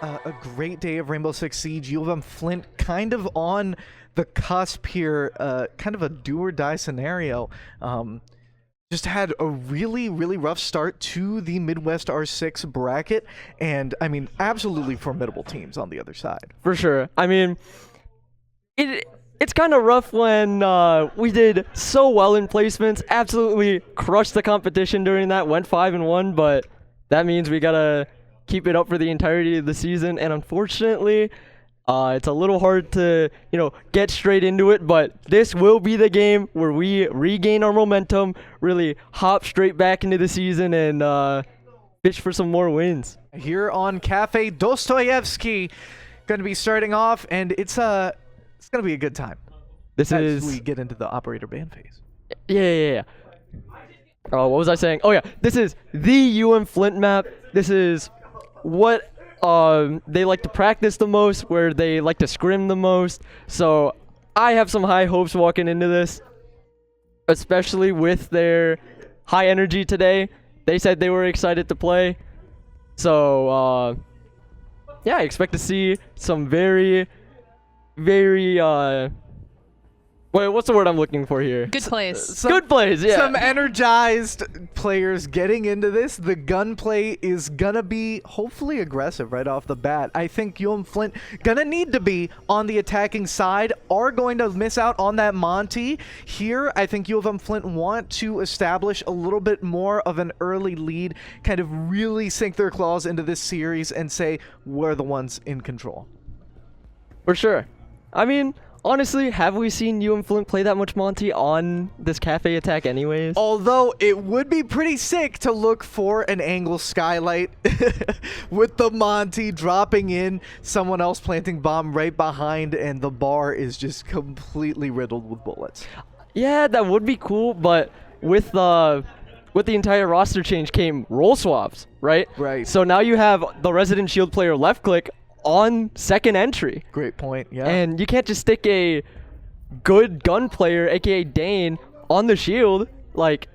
a great day of Rainbow Six Siege. UM-Flint kind of on the cusp here, kind of a do-or-die scenario. Just had a really, really rough start to the Midwest R6 bracket, and I mean, absolutely formidable teams on the other side. For sure. I mean, it's kind of rough when we did so well in placements, absolutely crushed the competition during that, went 5-1, but that means we gotta keep it up for the entirety of the season, and unfortunately, it's a little hard to, get straight into it, but this will be the game where we regain our momentum, really hop straight back into the season, and fish for some more wins. Here on Cafe Dostoyevsky, going to be starting off, and it's going to be a good time. As we get into the operator ban phase. Yeah. Oh, what was I saying? Oh yeah, this is the UM-Flint map. This is what they like to practice the most, where they like to scrim the most. So I have some high hopes walking into this, especially with their high energy today. They said they were excited to play. So yeah, I expect to see some very wait, what's the word I'm looking for here? Good plays. Good plays, yeah. Some energized players getting into this. The gunplay is gonna be hopefully aggressive right off the bat. I think UM-Flint gonna need to be on the attacking side, are going to miss out on that Monty. Here, I think UM-Flint want to establish a little bit more of an early lead, kind of really sink their claws into this series and say, we're the ones in control. For sure. I mean, honestly, have we seen UM-Flint play that much Monty on this cafe attack anyways? Although it would be pretty sick to look for an angle skylight with the Monty dropping in, someone else planting bomb right behind, and the bar is just completely riddled with bullets. Yeah, that would be cool, but with the entire roster change came role swaps, right? Right. So now you have the resident shield player RightCliick on second entry. Great point, yeah. And you can't just stick a good gun player, aka Dane, on the shield. Like,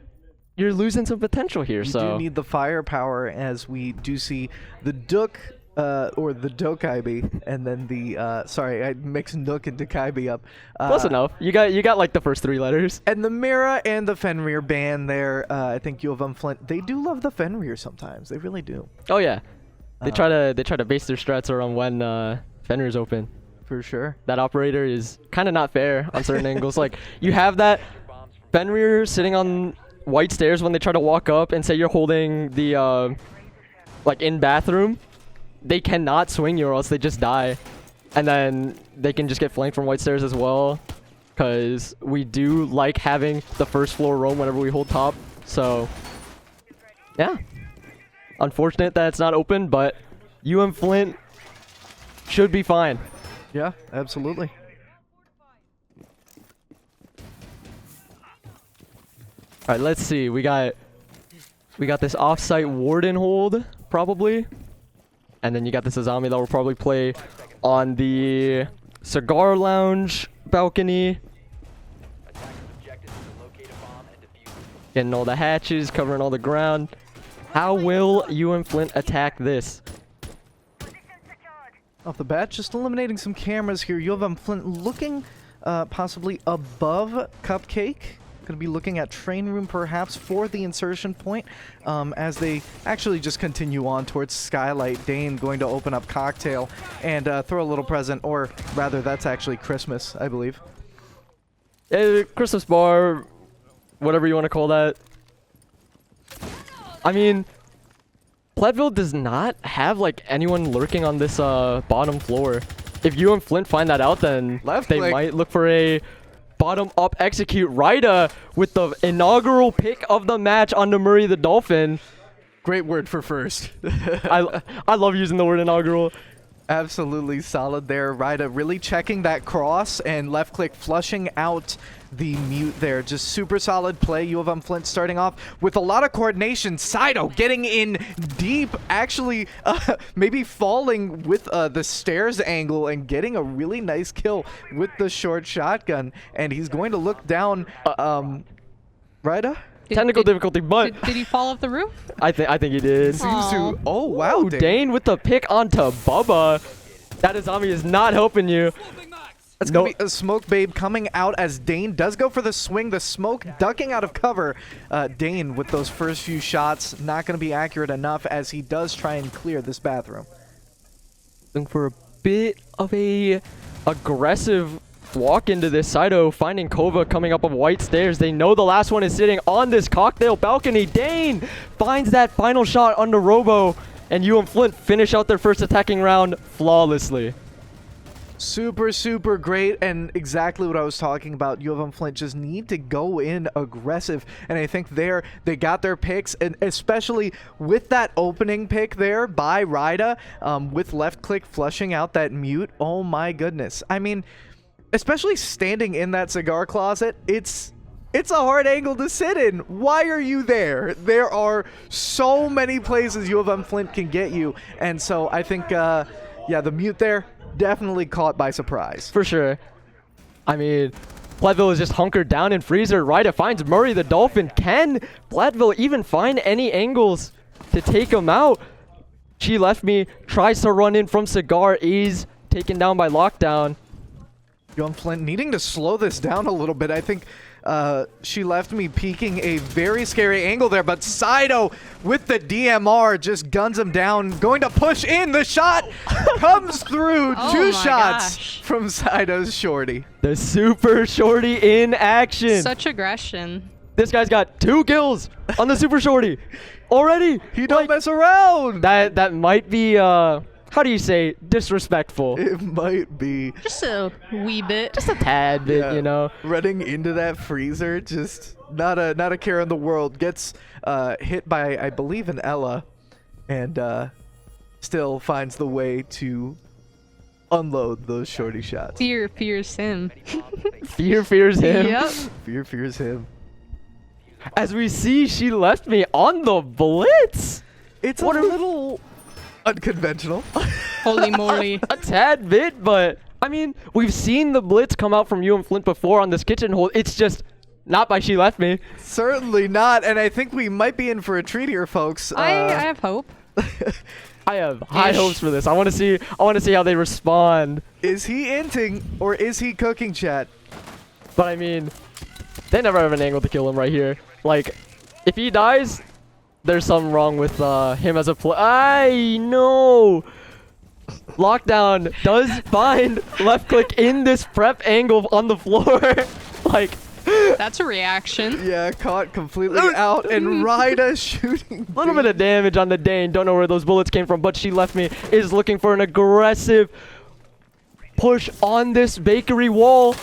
you're losing some potential here. You do need the firepower, as we do see the Duke, or the Dokaibi, and then the, sorry, I mixed Nook and Dokaibi up. Close enough. You got like the first 3 letters. And the Mira and the Fenrir band there, I think UM-Flint, they do love the Fenrir sometimes. They really do. Oh, yeah. They try to base their strats around when Fenrir's open. For sure. That operator is kind of not fair on certain angles. Like, you have that Fenrir sitting on white stairs when they try to walk up, and say you're holding the like in bathroom. They cannot swing you or else they just die. And then they can just get flanked from white stairs as well, because we do like having the first floor roam whenever we hold top. So yeah. Unfortunate that it's not open, but UM-Flint should be fine. Yeah, absolutely. All right, let's see. We got this off-site warden hold probably, and then you got this Azami that will probably play on the cigar lounge balcony. Getting all the hatches, covering all the ground. How will UM-Flint attack this? Off the bat, just eliminating some cameras here. UM-Flint looking possibly above Cupcake. Going to be looking at train room perhaps for the insertion point, as they actually just continue on towards Skylight. Dane going to open up Cocktail and throw a little present, or rather that's actually Christmas, I believe. Christmas bar, whatever you want to call that. I mean, Platteville does not have like anyone lurking on this bottom floor. If UM-Flint find that out, then they might look for a bottom up execute. Ryda with the inaugural pick of the match onto Murray the Dolphin. Great word for first. I love using the word inaugural. Absolutely solid there. Ryda really checking that cross, and left click flushing out the mute there. Just super solid play. UM-Flint starting off with a lot of coordination. Sido getting in deep, actually maybe falling with the stairs angle and getting a really nice kill with the short shotgun. And he's going to look down. Ryda? technical difficulty, but Did he fall off the roof? I think he did. Seems Aw. to. Oh wow, Ooh, Dane with the pick onto Bubba. That zombie is not helping you. That's gonna be a smoke babe coming out as Dane does go for the swing. The smoke ducking out of cover. Dane with those first few shots not gonna be accurate enough as he does try and clear this bathroom. Looking for a bit of a aggressive walk into this. Saito finding Kova coming up of white stairs. They know the last one is sitting on this cocktail balcony. Dane finds that final shot under Robo, and UM-Flint finish out their first attacking round flawlessly. Super, super great, and exactly what I was talking about. UM-Flint just need to go in aggressive, and I think they got their picks, and especially with that opening pick there by Ryda, with left click flushing out that mute. Oh my goodness. I mean, especially standing in that cigar closet, it's a hard angle to sit in. Why are you there? There are so many places UM-Flint can get you, and so I think, yeah, the mute there, definitely caught by surprise. For sure. I mean, Platteville is just hunkered down in freezer. Ryda finds Murray the Dolphin. Can Platteville even find any angles to take him out? She left me, tries to run in from Cigar, is taken down by Lockdown. UM-Flint needing to slow this down a little bit. I think she left me peeking a very scary angle there, but Saito with the DMR just guns him down, going to push in. The shot comes through. Oh Two my shots gosh. from Saito's shorty. The super shorty in action. Such aggression. This guy's got 2 kills on the super shorty already. He don't mess around. That might be how do you say, disrespectful. It might be. Just a wee bit. Just a tad bit, Yeah. you know. Running into that freezer, just not a care in the world. Gets hit by, I believe, an Ella, and still finds the way to unload those shorty shots. Fear fears him. Fear fears him. Yep. Fear fears him. As we see, she left me on the blitz. It's What a a- little unconventional. Holy moly. A tad bit, but I mean, we've seen the blitz come out from UM-Flint before on this kitchen hole. It's just not by she left me. Certainly not, and I think we might be in for a treat here, folks. I have hope. I have high Ish. hopes for this. I want to see how they respond. Is he inting or is he cooking, chat? But I mean, they never have an angle to kill him right here. Like, if he dies, there's something wrong with him as a play. I know. Lockdown does find left click in this prep angle on the floor. Like, That's a reaction. Yeah, caught completely out, and Ryda shooting. a little bit of damage on the Dane. Don't know where those bullets came from, but she left me. Is looking for an aggressive push on this bakery wall.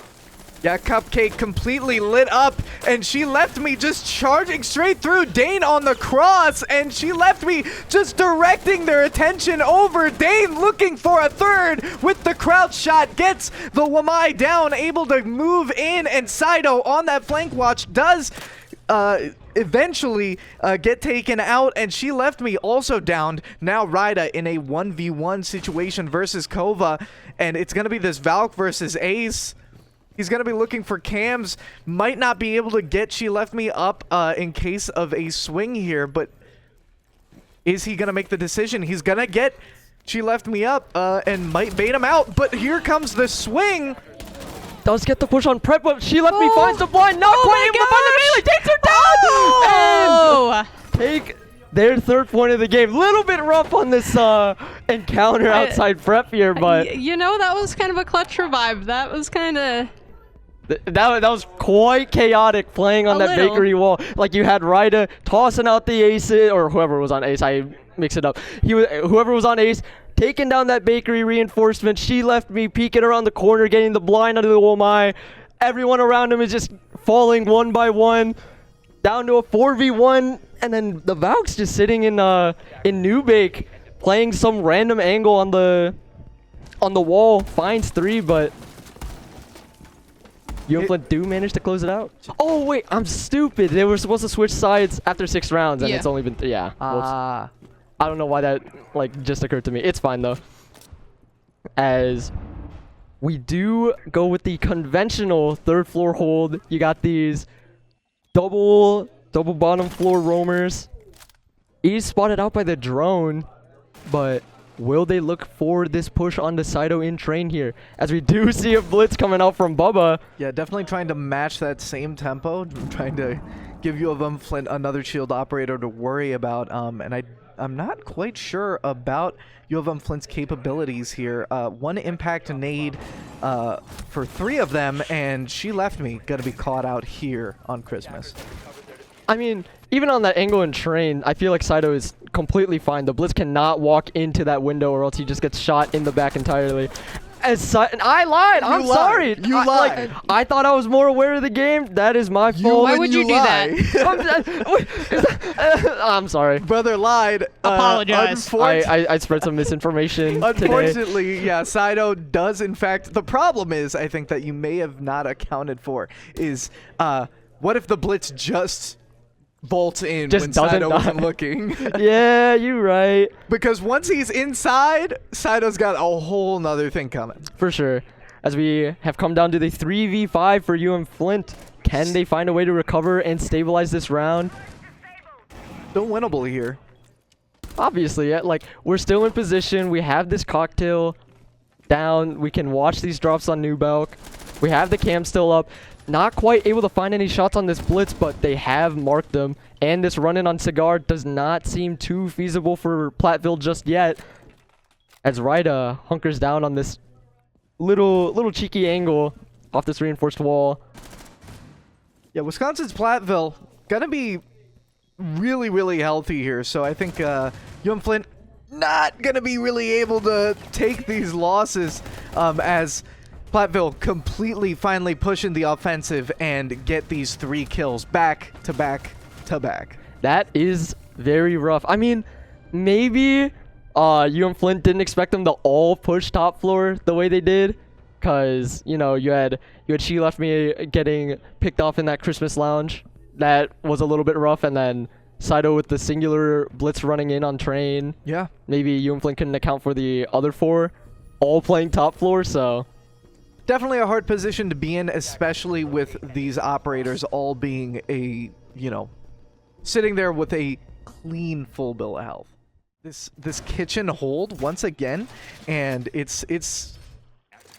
Yeah, Cupcake completely lit up, and she left me just charging straight through Dane on the cross, and she left me just directing their attention over. Dane looking for a third with the crouch shot, gets the Wamai down, able to move in, and Saito on that flank watch does eventually get taken out, and she left me also downed. Now Ryda in a 1v1 situation versus Kova, and it's going to be this Valk versus Ace. He's going to be looking for cams. Might not be able to get She Left Me up in case of a swing here, but is he going to make the decision? He's going to get She Left Me up and might bait him out, but here comes the swing. Does get the push on prep, but she left me Oh. finds the blind. Not quite able to find the melee. Takes her down. Oh! And take their third point of the game. Little bit rough on this encounter outside prep here, but You know, that was kind of a clutch revive. That was kind of... that was quite chaotic playing on A that little. bakery wall. Like you had Ryda tossing out the ace, or whoever was on ace. I mix it up. Whoever was on ace. Taking down that bakery reinforcement. She left me peeking around the corner, getting the blind under the Womai. Everyone around him is just falling one by one. Down to a 4v1. And then the Valk's just sitting in Newbake, playing some random angle on the wall. Finds 3, but UM-Flint do manage to close it out. Oh, wait. I'm stupid. They were supposed to switch sides after 6 rounds, and Yeah. it's only been... yeah. Whoops. Ah. I don't know why that just occurred to me. It's fine though. As we do go with the conventional third floor hold. You got these double Double bottom floor roamers. He's spotted out by the drone, but will they look for this push on the Saito in train here? As we do see a blitz coming out from Bubba. Yeah, definitely trying to match that same tempo, trying to give UM-Flint another shield operator to worry about. And I'm not quite sure about UM-Flint's capabilities here. One impact nade for 3 of them, and she left me. Gonna be caught out here on Christmas. I mean, even on that angle and train, I feel like Saito is completely fine. The blitz cannot walk into that window or else he just gets shot in the back entirely. I lied. I'm sorry. You lied. I thought I was more aware of the game. That is my fault. Why would you do that? I'm sorry. Brother lied. Apologize. I spread some misinformation today. Unfortunately, yeah, Saito does in fact. The problem is, I think that you may have not accounted for is, what if the blitz just volts in Just when doesn't Saito die. wasn't looking? Yeah, you're right. Because once he's inside, Saito's got a whole nother thing coming. For sure. As we have come down to the 3v5 for UM-Flint. Can they find a way to recover and stabilize this round? Still winnable here. Obviously, yeah, like, we're still in position. We have this cocktail down. We can watch these drops on Nubelk. We have the cam still up. Not quite able to find any shots on this blitz, but they have marked them. And this run-in on Cigar does not seem too feasible for Platteville just yet. As Ryda hunkers down on this little cheeky angle off this reinforced wall. Yeah, Wisconsin's Platteville gonna be really, really healthy here. So I think UM-Flint not gonna be really able to take these losses as Platteville completely finally pushing the offensive and get these 3 kills back to back to back. That is very rough. I mean, maybe UM-Flint didn't expect them to all push top floor the way they did, because you know you had She Left Me getting picked off in that Christmas lounge. That was a little bit rough, and then Saito with the singular blitz running in on train. Yeah. Maybe UM-Flint couldn't account for the other 4 all playing top floor, so Definitely a hard position to be in, especially with these operators all being sitting there with a clean full bill of health. This kitchen hold once again, and it's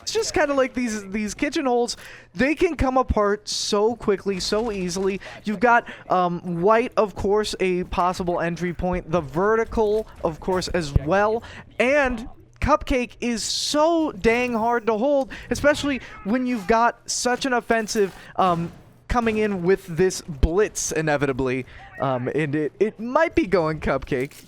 just kind of like these kitchen holds. They can come apart so quickly, so easily. You've got white, of course, a possible entry point. The vertical, of course, as well, and Cupcake is so dang hard to hold, especially when you've got such an offensive coming in with this blitz inevitably. And it might be going Cupcake,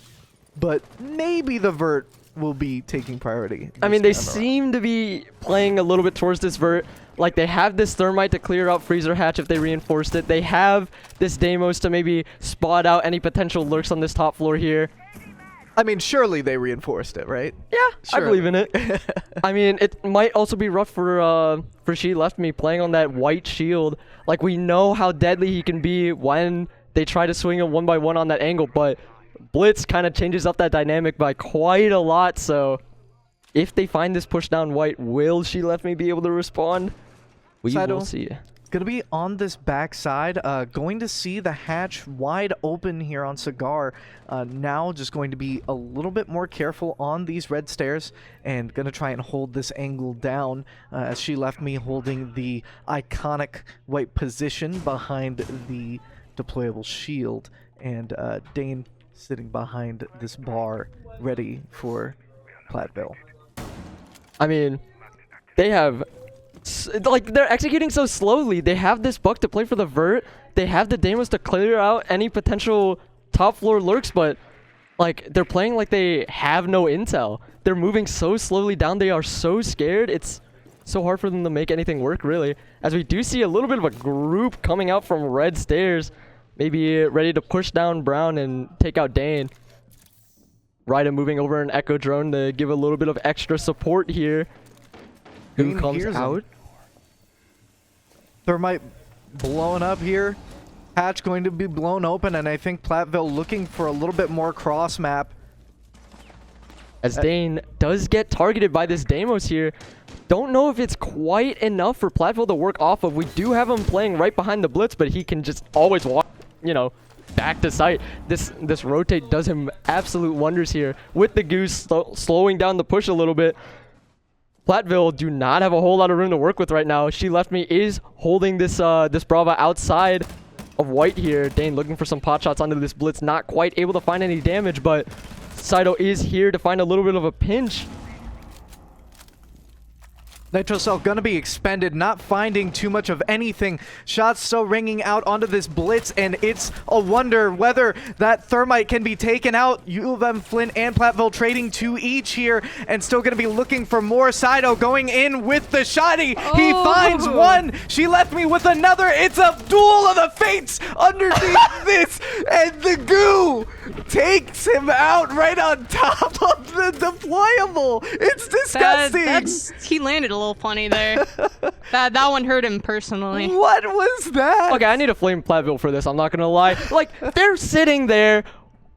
but maybe the vert will be taking priority. I mean, they seem to be playing a little bit towards this vert. Like, they have this thermite to clear out freezer hatch if they reinforced it. They have this Deimos to maybe spot out any potential lurks on this top floor here. I mean, surely they reinforced it, right? Yeah, I believe in it. I mean, it might also be rough for She Left Me playing on that white shield. Like, we know how deadly he can be when they try to swing a 1x1 on that angle, but blitz kind of changes up that dynamic by quite a lot. So if they find this push down white, will She Left Me be able to respond? We will see. Gonna be on this backside, going to see the hatch wide open here on Cigar. Now just going to be a little bit more careful on these red stairs and gonna try and hold this angle down as She Left Me holding the iconic white position behind the deployable shield, and Dane sitting behind this bar ready for Platteville. I mean, they have... like, they're executing so slowly. They have this buck to play for the vert. They have the Deimos to clear out any potential top floor lurks, but like, they're playing like they have no intel. They're moving so slowly down. They are so scared. It's so hard for them to make anything work, really. As we do see a little bit of a group coming out from red stairs, maybe ready to push down Brown and take out Dane. Ryda moving over an Echo drone to give a little bit of extra support here. Who comes out? Thermite blowing up here. Hatch going to be blown open, and I think Platteville looking for a little bit more cross map. As Dane does get targeted by this Deimos here. Don't know if it's quite enough for Platteville to work off of. We do have him playing right behind the blitz, but he can just always walk. you know, back to sight. This rotate does him absolute wonders here with the Goose slowing down the push a little bit. Platteville do not have a whole lot of room to work with right now. She Left Me is holding this this Brava outside of White here. Dane looking for some pot shots onto this Blitz, not quite able to find any damage, but Saito is here to find a little bit of a pinch. Nitro Cell gonna be expended, not finding too much of anything. Shots still ringing out onto this Blitz, and it's a wonder whether that Thermite can be taken out. UM-Flint and Platteville trading 2 each here, and still gonna be looking for more. Saito going in with the shotty. He finds one. She Left Me with another. It's a duel of the fates underneath this, and the goo takes him out right on top of the deployable. It's disgusting. He landed a little funny there. that one hurt him personally. What was that? Okay, I need to flame Platteville for this, I'm not gonna lie. Like, they're sitting there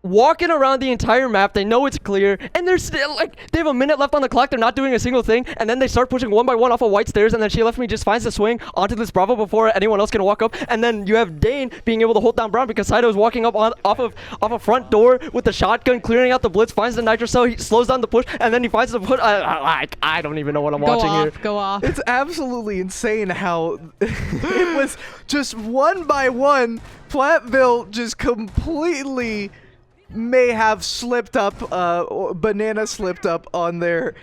walking around the entire map. They know it's clear, and they're still like, they have a minute left on the clock. They're not doing a single thing, and then they start pushing one by one off of White stairs, and then She Left Me just finds the swing onto this Bravo before anyone else can walk up. And then you have Dane being able to hold down Brown because Saito's walking up off a front door with the shotgun, clearing out the Blitz, finds the Nitro Cell, he slows down the push, and then he finds the push. I don't even know what I'm watching here. Go off. It's absolutely insane how it was just one by one. Platteville just completely may have slipped up, banana slipped up on their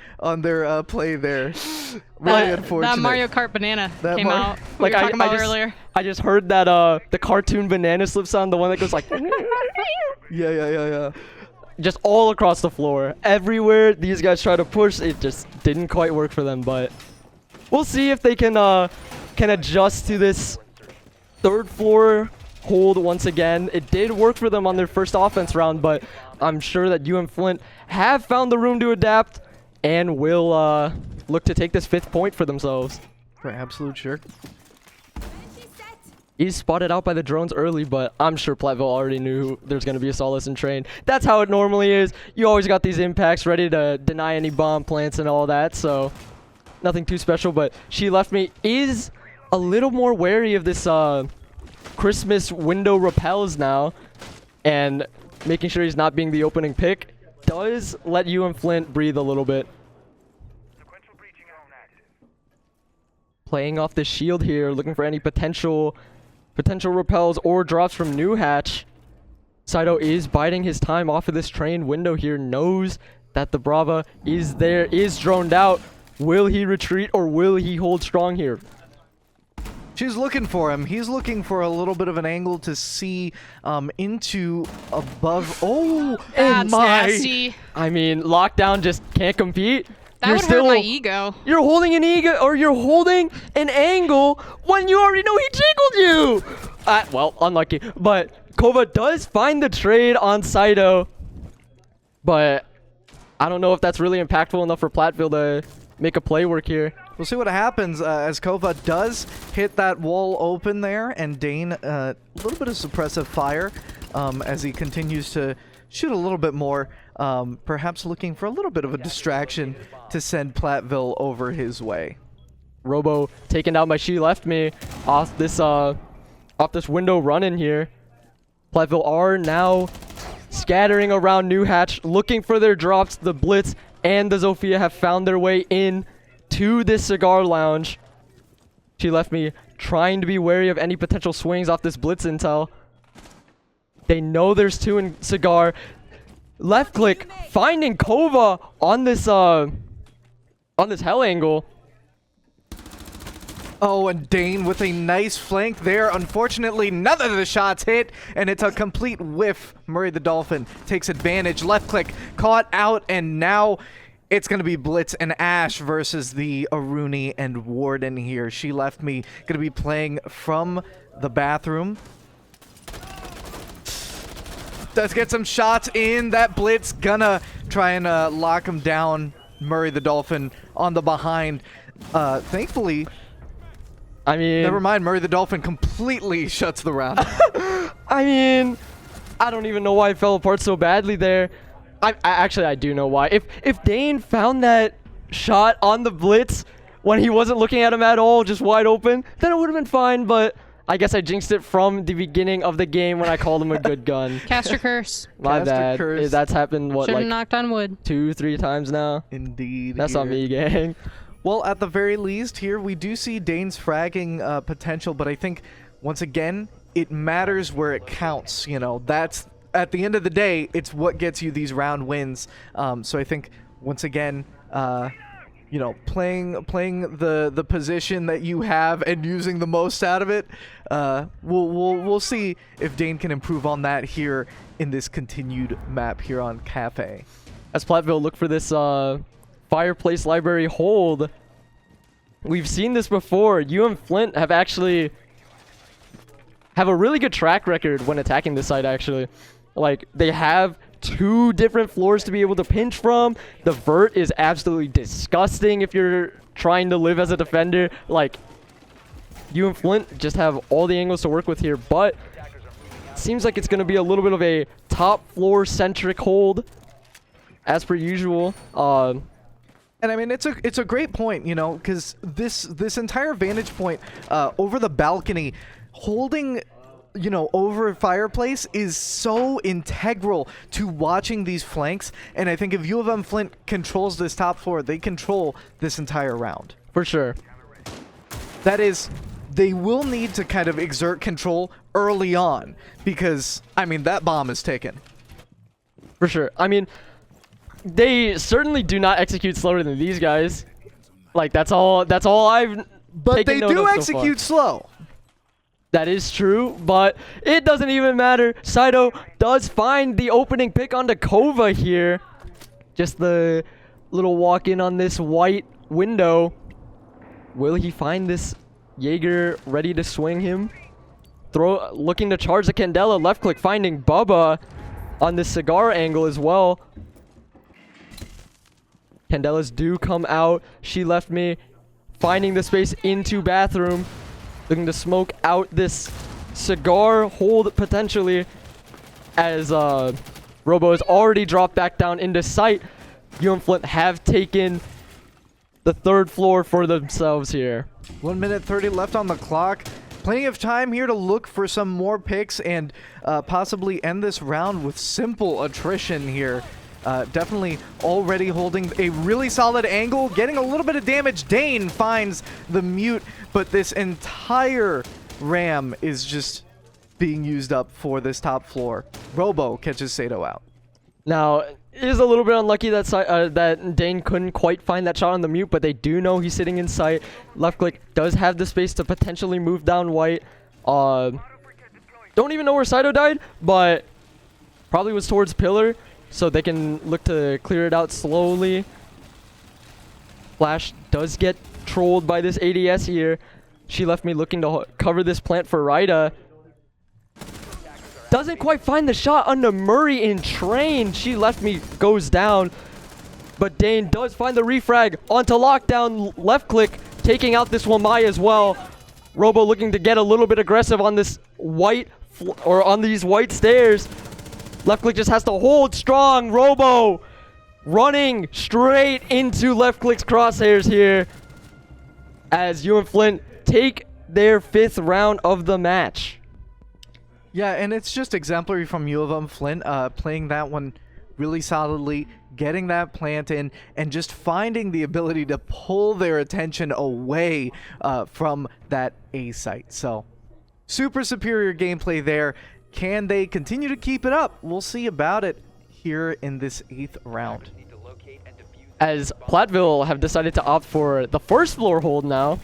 play there. Really unfortunate. That Mario Kart banana came out. Like, We were talking about earlier. I just heard that the cartoon banana slip sound, the one that goes like Yeah. just all across the floor. Everywhere these guys try to push, it just didn't quite work for them, but we'll see if they can adjust to this third floor hold once again. It did work for them on their first offense round, but I'm sure that UM-Flint have found the room to adapt and will look to take this 5th point for themselves. For absolute sure. He's spotted out by the drones early, but I'm sure Platteville already knew there's going to be a Solace in train. That's how it normally is. You always got these impacts ready to deny any bomb plants and all that, so nothing too special. But She Left Me is a little more wary of this Christmas window repels now, and making sure he's not being the opening pick does let UM-Flint breathe a little bit. Playing off the shield here, looking for any potential repels or drops from New Hatch. Saito is biding his time off of this train window here, knows that the Brava is there, is droned out. Will he retreat or will he hold strong here? She's looking for him. He's looking for a little bit of an angle to see into above. Oh, That's my. nasty. I mean, Lockdown just can't compete. That would hurt my ego. You're holding an ego, or you're holding an angle when you already know he jiggled you. Well, unlucky. But Kova does find the trade on Saito, but I don't know if that's really impactful enough for Platteville to make a play work here. We'll see what happens as Kova does hit that wall open there, and Dane, a little bit of suppressive fire as he continues to shoot a little bit more, perhaps looking for a little bit of a distraction to send Platteville over his way. Robo taken out by She Left Me off this window run in here. Platteville are now scattering around New Hatch, looking for their drops. The Blitz and the Zofia have found their way in to this cigar lounge. She Left Me trying to be wary of any potential swings off this Blitz intel. They know there's 2 in cigar. Left click finding Kova on this hell angle. Oh, and Dane with a nice flank there. Unfortunately, none of the shots hit, and it's a complete whiff. Murray the Dolphin takes advantage. Left click caught out, and now it's going to be Blitz and Ash versus the Aruni and Warden here. She Left Me going to be playing from the bathroom. Does get some shots in. That Blitz gonna try and lock him down. Murray the Dolphin on the behind. Thankfully, I mean, never mind. Murray the Dolphin completely shuts the round. I mean, I don't even know why it fell apart so badly there. I do know why. If Dane found that shot on the Blitz when he wasn't looking at him at all, just wide open, then it would have been fine. But I guess I jinxed it from the beginning of the game when I called him a good gun. Cast your curse. My Cast a bad. curse. That's happened, what, Should've like knocked on wood. 2-3 times now? Indeed. That's here. on me, gang. Well, at the very least here, we do see Dane's fragging potential, but I think, once again, it matters where it counts. You know, that's, at the end of the day, it's what gets you these round wins. So I think, once again, you know, playing the position that you have and using the most out of it, we'll see if Dane can improve on that here in this continued map here on Cafe. As Platteville look for this fireplace library hold, we've seen this before. UM-Flint have actually have a really good track record when attacking this site, actually. Like, they have 2 different floors to be able to pinch from. The vert is absolutely disgusting if you're trying to live as a defender. Like, UM-Flint just have all the angles to work with here, but it seems like it's going to be a little bit of a top floor centric hold as per usual. And I mean, it's a great point, you know, because this entire vantage point over the balcony, holding, you know, over fireplace is so integral to watching these flanks. And I think if U of M Flint controls this top floor, they control this entire round. For sure. That is, they will need to kind of exert control early on because, I mean, that bomb is taken. For sure. I mean, they certainly do not execute slower than these guys. Like, that's all I've But taken they note do of so execute far. slow. That is true, but it doesn't even matter. Saito does find the opening pick onto Kova here. Just the little walk in on this white window. Will he find this Jaeger ready to swing him? Looking to charge the Candela. Left click finding Bubba on this cigar angle as well. Candelas do come out. She left me. Finding the space into bathroom. Looking to smoke out this cigar hold potentially. As Robo has already dropped back down into sight. UM-Flint have taken the 3rd floor for themselves here. 1 minute 30 left on the clock. Plenty of time here to look for some more picks and possibly end this round with simple attrition here. Definitely already holding a really solid angle, getting a little bit of damage. Dane finds the mute, but this entire ram is just being used up for this top floor. Robo catches Sato out. Now, it is a little bit unlucky that that Dane couldn't quite find that shot on the mute, but they do know he's sitting in sight. Left click does have the space to potentially move down white. Don't even know where Saito died, but probably was towards pillar. So they can look to clear it out slowly. Flash does get trolled by this ADS here. She left me looking to cover this plant for Ryda. Doesn't quite find the shot onto Murray in train. She left me, goes down. But Dane does find the refrag onto lockdown. Left click, taking out this Wamai as well. Robo looking to get a little bit aggressive on this white, or on these white stairs. Left click just has to hold strong. Robo running straight into left click's crosshairs here as UM-Flint take their 5th round of the match. Yeah, and it's just exemplary from U of M Flint, playing that one really solidly, getting that plant in, and just finding the ability to pull their attention away from that A site. So, super superior gameplay there. Can they continue to keep it up? We'll see about it here in this 8th round. As Platteville have decided to opt for the 1st floor hold now.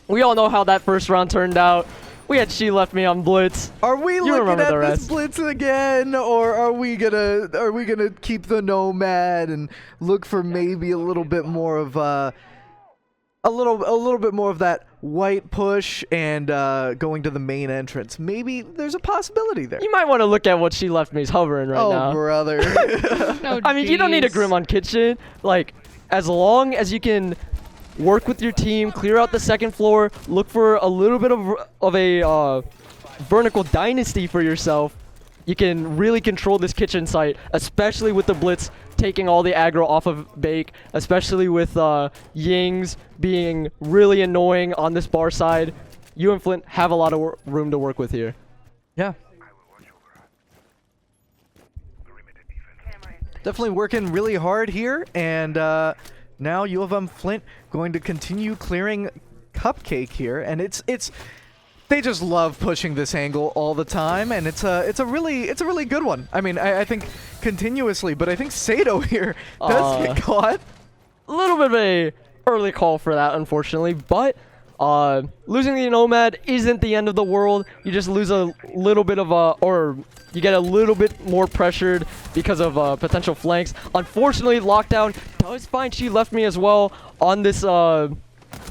We all know how that 1st round turned out. We had She Left Me on Blitz. Are we You looking remember at the this rest. blitz again, or are we gonna keep the nomad and look for maybe a little bit more of a little bit more of that white push and going to the main entrance? Maybe there's a possibility there. You might want to look at what She Left Me's hovering right now. Oh, brother. Oh, I mean, you don't need a jeez. Grim on Kitchen. Like, as long as you can work with your team, clear out the 2nd floor, look for a little bit of a vertical dynasty for yourself, you can really control this kitchen site, especially with the Blitz taking all the aggro off of Bake, especially with Yings being really annoying on this bar side. UM-Flint have a lot of room to work with here. Yeah. Definitely working really hard here, and now U of M-Flint going to continue clearing Cupcake here, and it's they just love pushing this angle all the time, and it's a really good one. I mean, I think continuously, but I think Sato here does get caught. A little bit of a early call for that, unfortunately, but losing the Nomad isn't the end of the world. You just lose a little bit of or you get a little bit more pressured because of potential flanks. Unfortunately, Lockdown does find She Left Me as well on this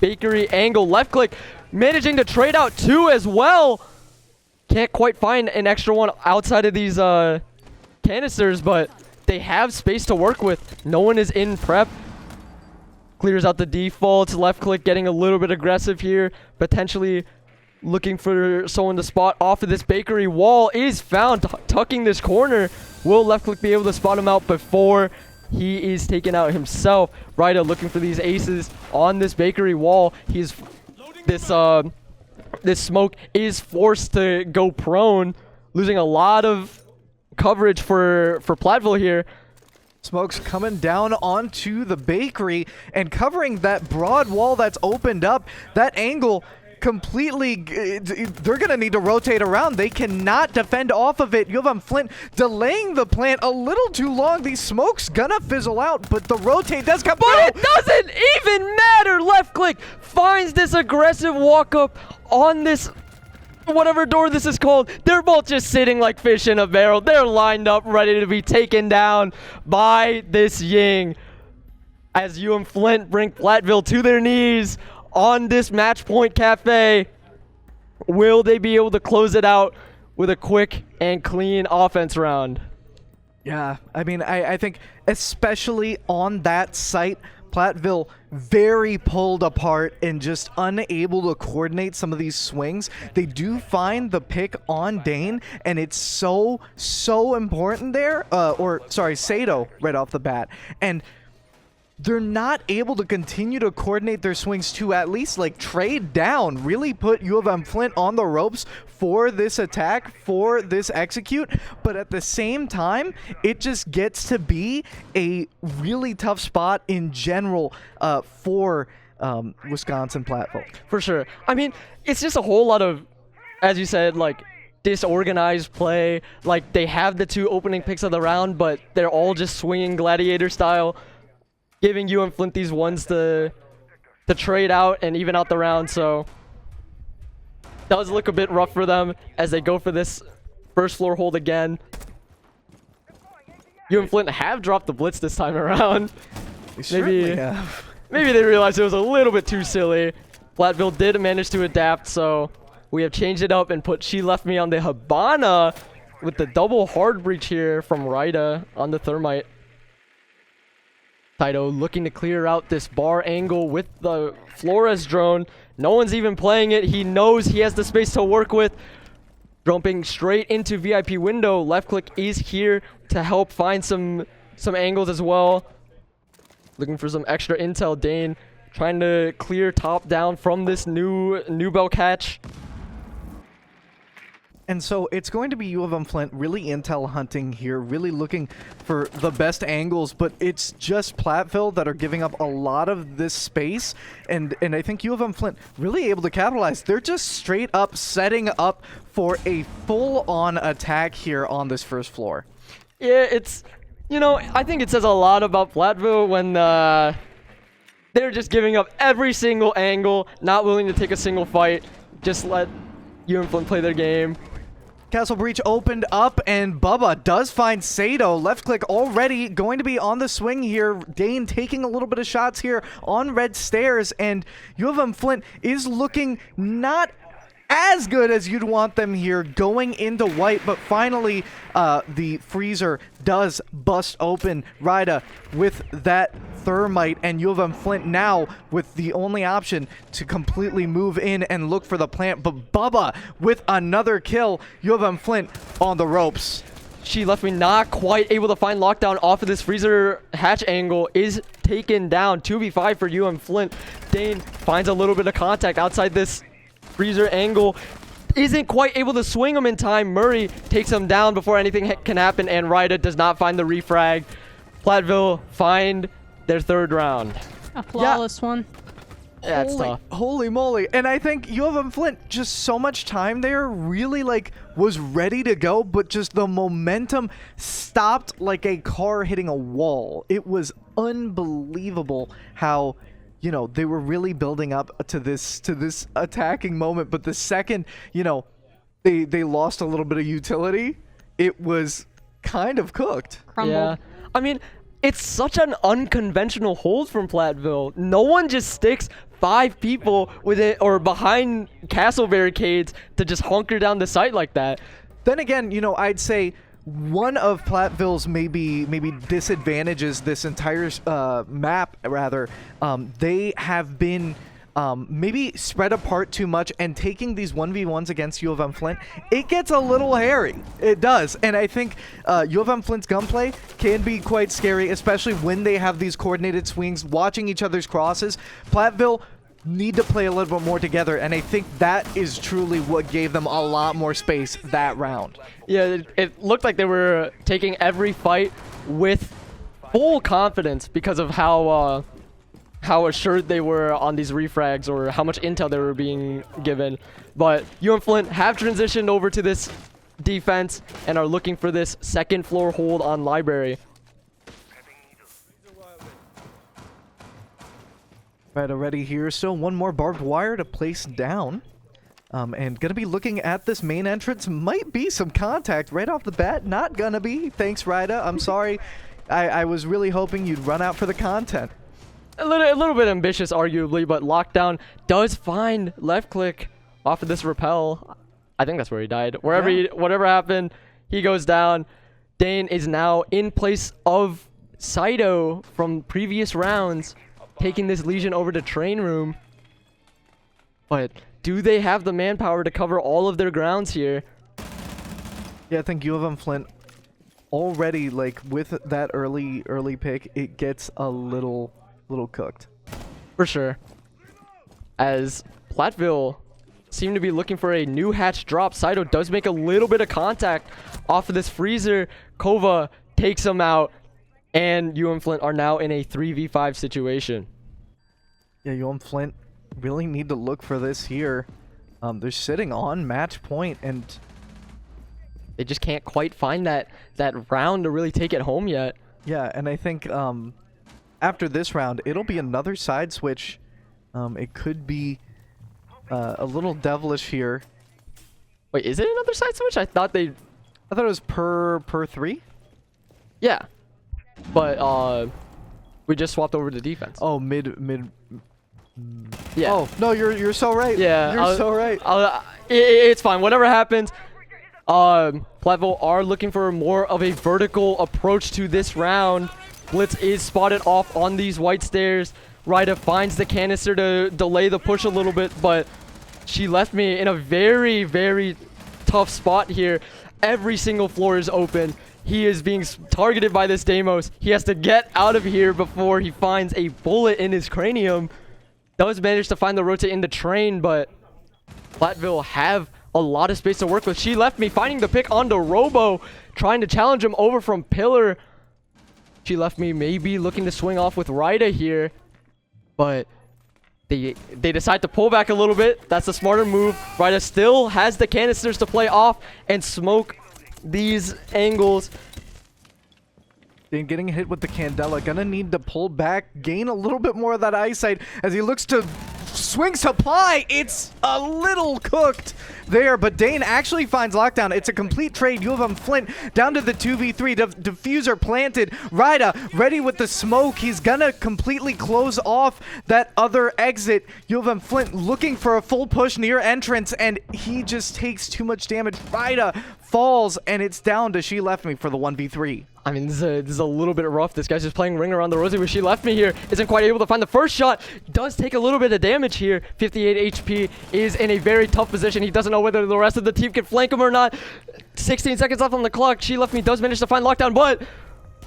bakery angle. Left click managing to trade out 2 as well. Can't quite find an extra one outside of these canisters, but they have space to work with. No one is in prep. Clears out the defaults. Left click getting a little bit aggressive here. Potentially looking for someone to spot off of this bakery wall. Is found tucking this corner. Will left click be able to spot him out before he is taken out himself? Ryda looking for these aces on this bakery wall. He's this smoke is forced to go prone, losing a lot of coverage for Platteville here. Smoke's coming down onto the bakery and covering that broad wall that's opened up. That angle completely, they're going to need to rotate around. They cannot defend off of it. U of M-Flint delaying the plant a little too long. These smokes gonna fizzle out, but the rotate does come. But it doesn't even matter. Left click finds this aggressive walk up on this whatever door this is called. They're both just sitting like fish in a barrel. They're lined up ready to be taken down by this Ying as UM-Flint bring Platteville to their knees on this match point cafe. Will they be able to close it out with a quick and clean offense round? Yeah, I mean, I think especially on that site, Platteville very pulled apart and just unable to coordinate some of these swings. They do find the pick on Dane, and it's so important there. Sato right off the bat. And they're not able to continue to coordinate their swings to at least like trade down, really put U of M-Flint on the ropes for this attack, for this execute. But at the same time, it just gets to be a really tough spot in general for Wisconsin Platteville. For sure. I mean, it's just a whole lot of, as you said, like disorganized play. Like they have the 2 opening picks of the round, but they're all just swinging gladiator style, giving UM-Flint these ones to trade out and even out the round. So does look a bit rough for them as they go for this first floor hold again. UM-Flint have dropped the blitz this time around. Maybe they realized it was a little bit too silly. Platteville did manage to adapt, so we have changed it up and put She Left Me on the Habana with the double hard breach here from Ryda on the Thermite. Taito looking to clear out this bar angle with the Flores drone. No one's even playing it. He knows he has the space to work with. Jumping straight into VIP window. Left click is here to help find some angles as well. Looking for some extra intel. Dane trying to clear top down from this new bell catch. And so it's going to be U of M-Flint really intel hunting here, really looking for the best angles, but it's just Platteville that are giving up a lot of this space, and I think U of M-Flint really able to capitalize. They're just straight up setting up for a full-on attack here on this first floor. Yeah, it's, you know, I think it says a lot about Platteville when they're just giving up every single angle, not willing to take a single fight, just let UM-Flint play their game. Castle Breach opened up, and Bubba does find Sato. Left click already going to be on the swing here. Dane taking a little bit of shots here on red stairs, and U of M-Flint is looking not as good as you'd want them here going into white, but finally the freezer does bust open. Ryda with that thermite, and U of M-Flint now with the only option to completely move in and look for the plant, but Bubba with another kill. U of M-Flint on the ropes. She Left Me not quite able to find lockdown off of this freezer hatch angle, is taken down. 2v5 for UM-Flint. Dane finds a little bit of contact outside this freezer angle. Isn't quite able to swing him in time. Murray takes him down before anything can happen, and Ryda does not find the refrag. Platteville find their 3rd round. A flawless one. Yeah, it's tough. Holy moly. And I think UM-Flint, just so much time there, really like was ready to go, but just the momentum stopped like a car hitting a wall. It was unbelievable how, you know, they were really building up to this attacking moment, but the second, you know, they lost a little bit of utility, it was kind of cooked. Crumbled. Yeah. I mean, it's such an unconventional hold from Platteville. No one just sticks 5 people with it or behind castle barricades to just hunker down the site like that. Then again, you know, I'd say one of Platteville's maybe disadvantages this entire map, rather, they have been maybe spread apart too much, and taking these 1v1s against U of M-Flint, it gets a little hairy. It does. And I think U of M-Flint's gunplay can be quite scary, especially when they have these coordinated swings, watching each other's crosses. Platteville need to play a little bit more together, and I think that is truly what gave them a lot more space that round. Yeah, it looked like they were taking every fight with full confidence because of how assured they were on these refrags, or how much intel they were being given. But UM-Flint have transitioned over to this defense and are looking for this 2nd floor hold on Library. Right, already here. So one more barbed wire to place down. And gonna be looking at this main entrance. Might be some contact right off the bat. Not gonna be. Thanks, Ryda. I'm sorry. I was really hoping you'd run out for the content. A little bit ambitious, arguably, but Lockdown does find RightCliick off of this rappel. I think that's where he died. Wherever whatever happened, he goes down. Dane is now in place of Saito from previous rounds, taking this Legion over to train room. But do they have the manpower to cover all of their grounds here? Yeah, I think U of M-Flint already, like, with that early pick, it gets a little cooked. For sure. As Platteville seem to be looking for a new hatch drop. Saito does make a little bit of contact off of this freezer. Kova takes him out, and UM-Flint are now in a 3v5 situation. Yeah, UM-Flint really need to look for this here. They're sitting on match point, and they just can't quite find that round to really take it home yet. Yeah, and I think after this round, it'll be another side switch. It could be a little devilish here. Wait, is it another side switch? I thought it was per 3. Yeah, but we just swapped over to defense. Oh, mid. Yeah. Oh no, you're so right. Yeah, you're so right. It's fine. Whatever happens. Platteville are looking for more of a vertical approach to this round. Blitz is spotted off on these white stairs. Ryda finds the canister to delay the push a little bit, but she left me in a very, very tough spot here. Every single floor is open. He is being targeted by this Deimos. He has to get out of here before he finds a bullet in his cranium. Does manage to find the rotate in the train, but Platteville have a lot of space to work with. She left me finding the pick onto Robo, trying to challenge him over from Pillar. She left me maybe looking to swing off with Ryda here, but they decide to pull back a little bit. That's the smarter move. Ryda still has the canisters to play off and smoke these angles. Then getting hit with the Candela, gonna need to pull back, gain a little bit more of that eyesight as he looks to swing supply. It's a little cooked there, but Dane actually finds lockdown. It's a complete trade. U of M-Flint down to the 2v3. Diffuser planted. Ryda ready with the smoke. He's gonna completely close off that other exit. U of M-Flint looking for a full push near entrance, and he just takes too much damage. Ryda falls, and it's down to She Left Me for the 1v3. I mean, this is a little bit rough. This guy's just playing Ring Around the Rosie, where She Left Me here. Isn't quite able to find the first shot. Does take a little bit of damage here. 58 HP, is in a very tough position. He doesn't know whether the rest of the team can flank him or not. 16 seconds left on the clock. She Left Me does manage to find lockdown, but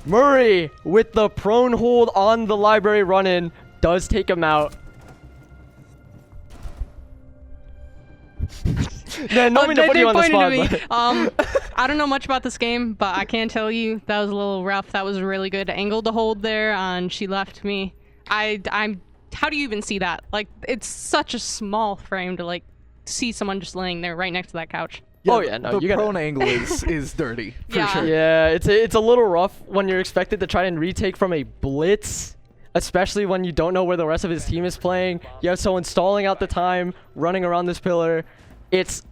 Murray with the prone hold on the library run-in does take him out. Man, no mean to They put you on the pointed spot. to me. but- I don't know much about this game, but I can tell you that was a little rough. That was a really good angle to hold there, and she left me. I'm. How do you even see that? Like, it's such a small frame to like see someone just laying there right next to that couch. Oh, yeah, no, the you gotta- prone angle is dirty for Yeah. sure. Yeah, it's a little rough when you're expected to try and retake from a blitz, especially when you don't know where the rest of his team is playing. You have someone stalling out the time, running around this pillar. It's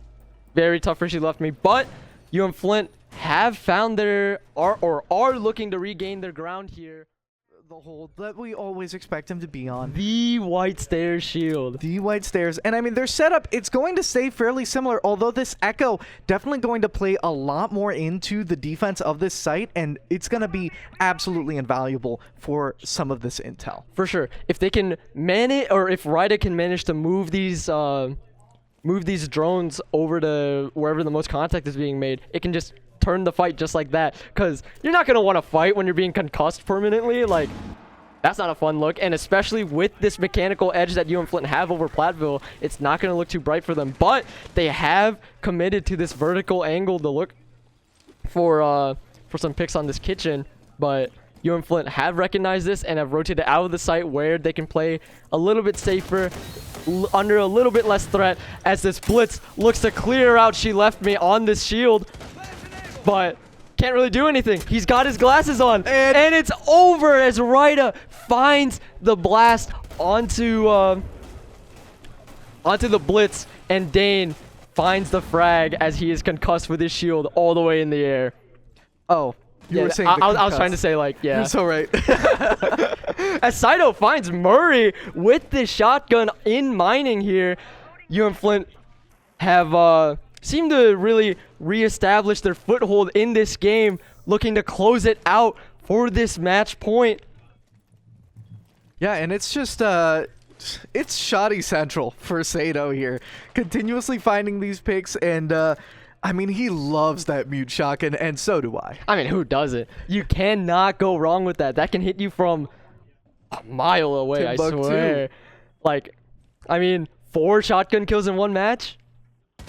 very tough for She Left Me, but UM-Flint have found their are looking to regain their ground here. The hold that we always expect him to be on. The White Stairs shield. The White Stairs. And I mean, their setup, it's going to stay fairly similar, although this Echo definitely going to play a lot more into the defense of this site, and it's going to be absolutely invaluable for some of this intel. For sure. If they can manage, or if Ryda can manage to move these drones over to wherever the most contact is being made, it can just turn the fight just like that. Because you're not going to want to fight when you're being concussed permanently. Like, that's not a fun look. And especially with this mechanical edge that UM-Flint have over Platteville, it's not going to look too bright for them. But they have committed to this vertical angle to look for some picks on this kitchen. But UM-Flint have recognized this and have rotated out of the site where they can play a little bit safer, under a little bit less threat, as this blitz looks to clear out She Left Me on this shield, but can't really do anything. He's got his glasses on, and it's over as Ryda finds the blast onto the blitz, and Dane finds the frag as he is concussed with his shield all the way in the air. Oh, you Yeah, were saying I was trying to say, like, yeah. You're so right. As Saito finds Murray with the shotgun in mining here, UM-Flint have seemed to really reestablish their foothold in this game, looking to close it out for this match point. Yeah, and it's just it's shoddy central for Sato here, continuously finding these picks, and I mean, he loves that mute shotgun, and so do I. I mean, who doesn't? You cannot go wrong with that. That can hit you from a mile away, I Timbuktu. swear. Like, I mean, 4 shotgun kills in one match.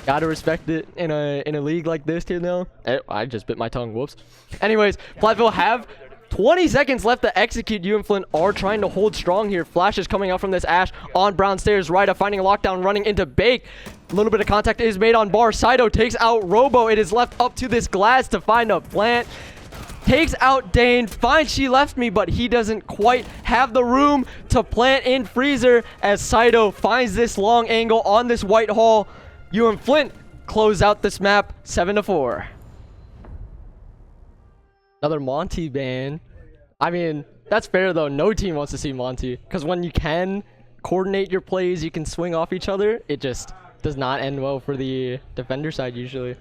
Gotta respect it in a league like this, you know. I just bit my tongue. Whoops. Anyways, Platteville have 20 seconds left to execute. UM-Flint are trying to hold strong here. Flash is coming out from this Ash on Brown Stairs. Ryda finding a lockdown, running into Bake. A little bit of contact is made on Bar. Saito takes out Robo. It is left up to this glass to find a plant. Takes out Dane. Finds She Left Me, but he doesn't quite have the room to plant in Freezer as Saito finds this long angle on this white hall. UM-Flint close out this map 7-4. Another Monty ban. I mean, that's fair though. No team wants to see Monty, because when you can coordinate your plays, you can swing off each other. It just does not end well for the defender side usually.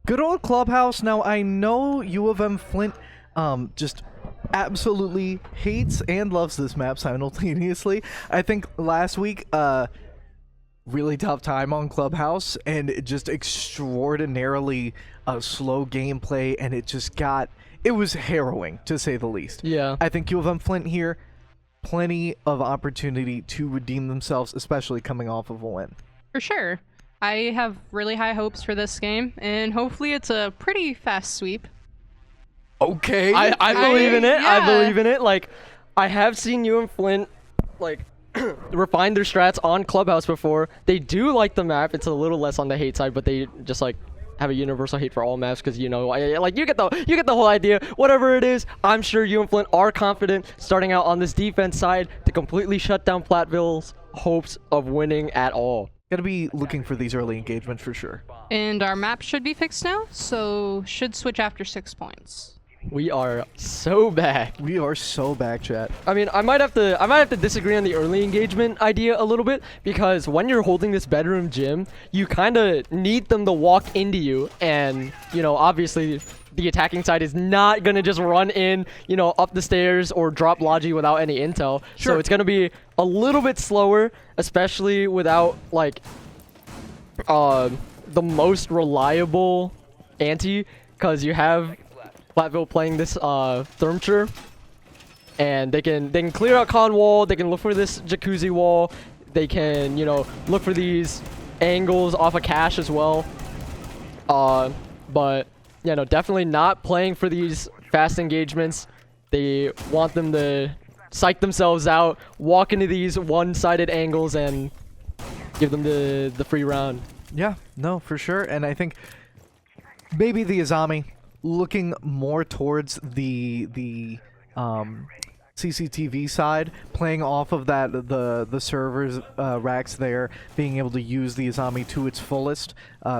Good old Clubhouse. Now, I know U of M Flint just absolutely hates and loves this map simultaneously. I think last week, really tough time on Clubhouse, and it just extraordinarily slow gameplay, and it was harrowing, to say the least. Yeah. I think U of M Flint here, plenty of opportunity to redeem themselves, especially coming off of a win. For sure. I have really high hopes for this game, and hopefully it's a pretty fast sweep. Okay. I believe in it. I Yeah. believe in it. Like, I have seen UM-Flint, like, refine their strats on Clubhouse before. They do like the map. It's a little less on the hate side, but they just, like, have a universal hate for all maps because, you know, like, you get the whole idea. Whatever it is, I'm sure UM-Flint are confident starting out on this defense side to completely shut down Platteville's hopes of winning at all. Gotta be looking for these early engagements for sure. And our map should be fixed now, so should switch after 6 points. We are so back. We are so back, chat. I mean, I might have to disagree on the early engagement idea a little bit, because when you're holding this bedroom gym, you kind of need them to walk into you, and, you know, obviously the attacking side is not going to just run in, you know, up the stairs or drop Logi without any intel. Sure. So it's going to be a little bit slower, especially without, like, the most reliable anti, because you have Platteville playing this Thermture, and they can clear out con wall, they can look for this jacuzzi wall, they can, you know, look for these angles off of Cash as well. But yeah, no, definitely not playing for these fast engagements. They want them to psych themselves out, walk into these one-sided angles, and give them the free round. Yeah, no, for sure. And I think maybe the Azami looking more towards the CCTV side, playing off of that the servers racks there, being able to use the Azami to its fullest,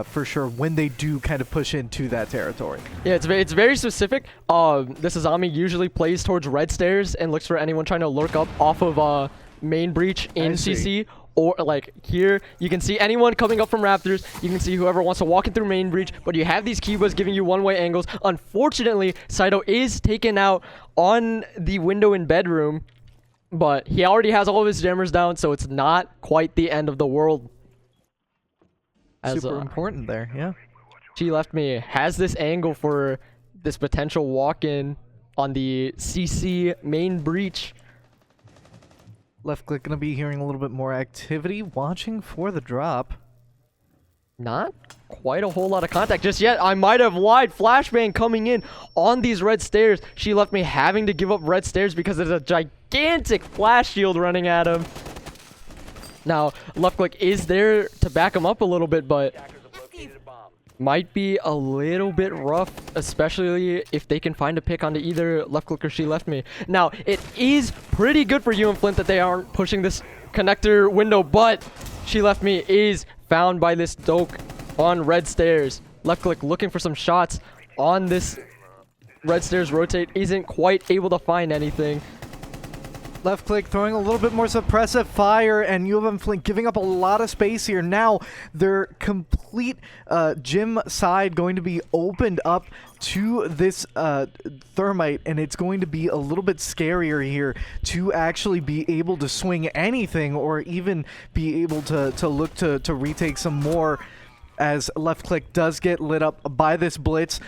for sure, when they do kind of push into that territory. Yeah, it's very specific. This Azami usually plays towards red stairs and looks for anyone trying to lurk up off of main breach in CC. Or like here, you can see anyone coming up from Raptors. You can see whoever wants to walk in through main breach, but you have these Cubas giving you one-way angles. Unfortunately, Saito is taken out on the window in bedroom, but he already has all of his jammers down, so it's not quite the end of the world. Super important there, yeah. She Left Me has this angle for this potential walk-in on the CC main breach. RightCliick gonna be hearing a little bit more activity, watching for the drop. Not quite a whole lot of contact just yet. I might have lied. Flashbang coming in on these red stairs. She Left Me having to give up red stairs because there's a gigantic flash shield running at him. Now, RightCliick is there to back him up a little bit, but might be a little bit rough, especially if they can find a pick onto either RightCliick or She Left Me. Now, it is pretty good for UM-Flint that they aren't pushing this connector window, but She Left Me is found by this Doke on red stairs. RightCliick looking for some shots on this red stairs rotate, isn't quite able to find anything. RightCliick throwing a little bit more suppressive fire, and UM-Flint giving up a lot of space here. Now their complete gym side going to be opened up to this thermite, and it's going to be a little bit scarier here to actually be able to swing anything or even be able to look to retake some more, as RightCliick does get lit up by this blitz.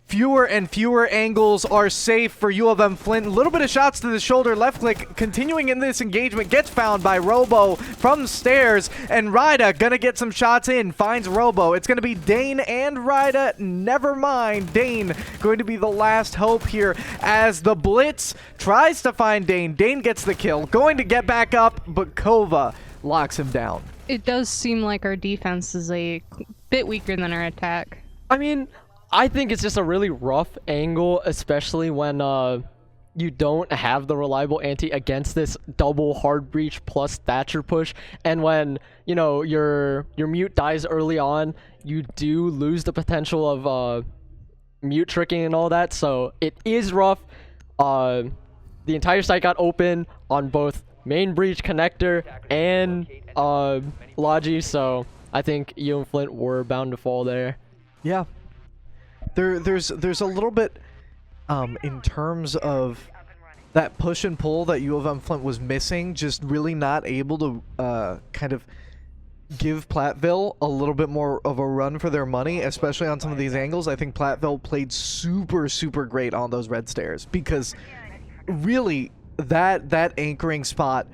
Fewer and fewer angles are safe for U of M Flint. A little bit of shots to the shoulder. RightCliick continuing in this engagement. Gets found by Robo from stairs. And Ryda gonna get some shots in. Finds Robo. It's gonna be Dane and Ryda. Never mind. Dane going to be the last hope here as the Blitz tries to find Dane. Dane gets the kill. Going to get back up, but Kova locks him down. It does seem like our defense is a bit weaker than our attack. I mean, I think it's just a really rough angle, especially when you don't have the reliable anti against this double hard breach plus Thatcher push, and when, you know, your mute dies early on, you do lose the potential of mute tricking and all that. So it is rough. The entire site got open on both main breach connector and Logi, so I think UM-Flint were bound to fall there. Yeah. There's a little bit in terms of that push and pull that U of M Flint was missing, just really not able to kind of give Platteville a little bit more of a run for their money, especially on some of these angles. I think Platteville played super great on those red stairs, because really that anchoring spot,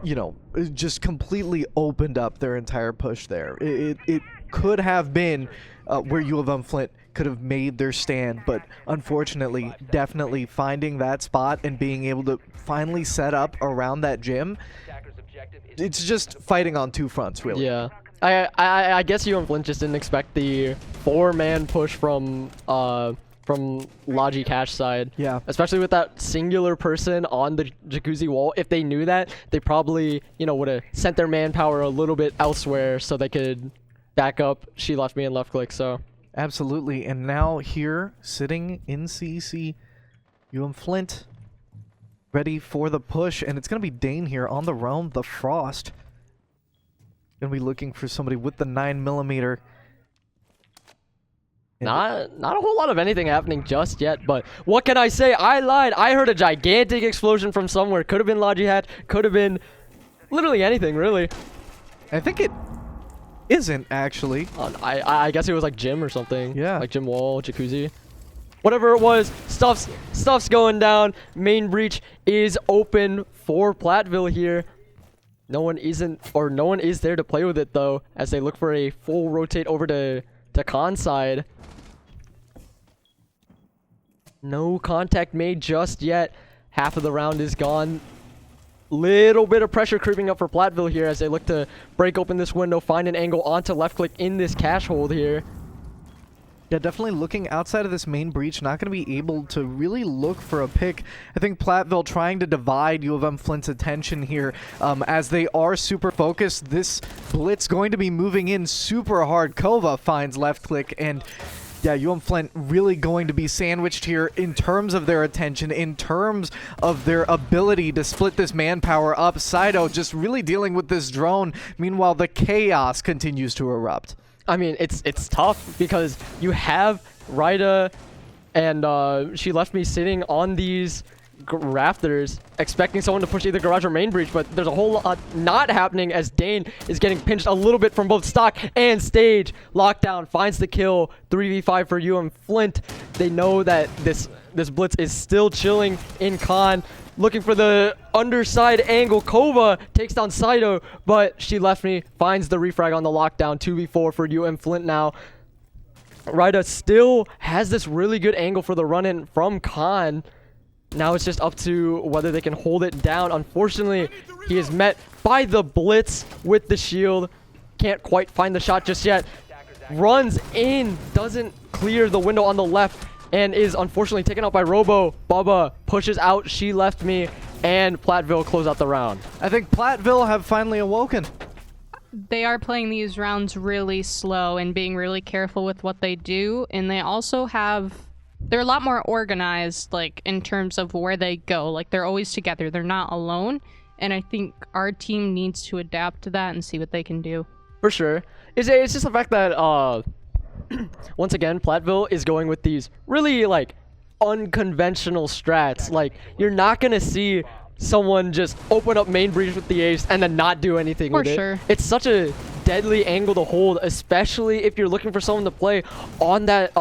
you know, just completely opened up their entire push there. It could have been where U of M Flint could have made their stand, but unfortunately, definitely finding that spot and being able to finally set up around that gym, it's just fighting on two fronts, really. Yeah. I guess UM-Flint just didn't expect the 4-man push from Logi Cash side. Yeah. Especially with that singular person on the jacuzzi wall. If they knew that, they probably, you know, would have sent their manpower a little bit elsewhere so they could back up She Left Me and RightCliick, so. Absolutely. And now here, sitting in CC, UM-Flint ready for the push, and it's going to be Dane here on the roam, the Frost. Going to be looking for somebody with the 9mm. Not a whole lot of anything happening just yet, but what can I say? I lied. I heard a gigantic explosion from somewhere. Could have been Logi Hatch, could have been literally anything, really. I think it isn't, actually. I guess it was like gym or something. Yeah. Like gym wall, jacuzzi. Whatever it was, stuff's going down. Main breach is open for Platteville here. No one is there to play with it though, as they look for a full rotate over to Khan's side. No contact made just yet. Half of the round is gone. Little bit of pressure creeping up for Platteville here as they look to break open this window, find an angle onto left click in this cash hold here. Yeah, definitely looking outside of this main breach, not going to be able to really look for a pick. I think Platteville trying to divide U of M-Flint's attention here as they are super focused. This blitz going to be moving in super hard. Kova finds left click, and yeah, UM-Flint really going to be sandwiched here in terms of their attention, in terms of their ability to split this manpower up. Sido just really dealing with this drone. Meanwhile, the chaos continues to erupt. I mean, it's tough because you have Ryda, and she left me sitting on these rafters, expecting someone to push either garage or main breach, but there's a whole lot not happening as Dane is getting pinched a little bit from both stock and stage. Lockdown finds the kill, 3v5 for UM-Flint. They know that this blitz is still chilling in Khan. Looking for the underside angle. Kova takes down Sido, but she left me, finds the refrag on the lockdown. 2v4 for UM-Flint now. Ryda still has this really good angle for the run-in from Khan. Now it's just up to whether they can hold it down. Unfortunately, he is met by the blitz with the shield. Can't quite find the shot just yet. Runs in, doesn't clear the window on the left, and is unfortunately taken out by Robo. Bubba pushes out, she left me, and Platteville close out the round. I think Platteville have finally awoken. They are playing these rounds really slow and being really careful with what they do, and they also they're a lot more organized, like, in terms of where they go. Like, they're always together. They're not alone, and I think our team needs to adapt to that and see what they can do. For sure. It's just the fact that, once again, Platteville is going with these really, like, unconventional strats. Like, you're not going to see someone just open up main breach with the ace and then not do anything with it. For sure. It's such a deadly angle to hold, especially if you're looking for someone to play on that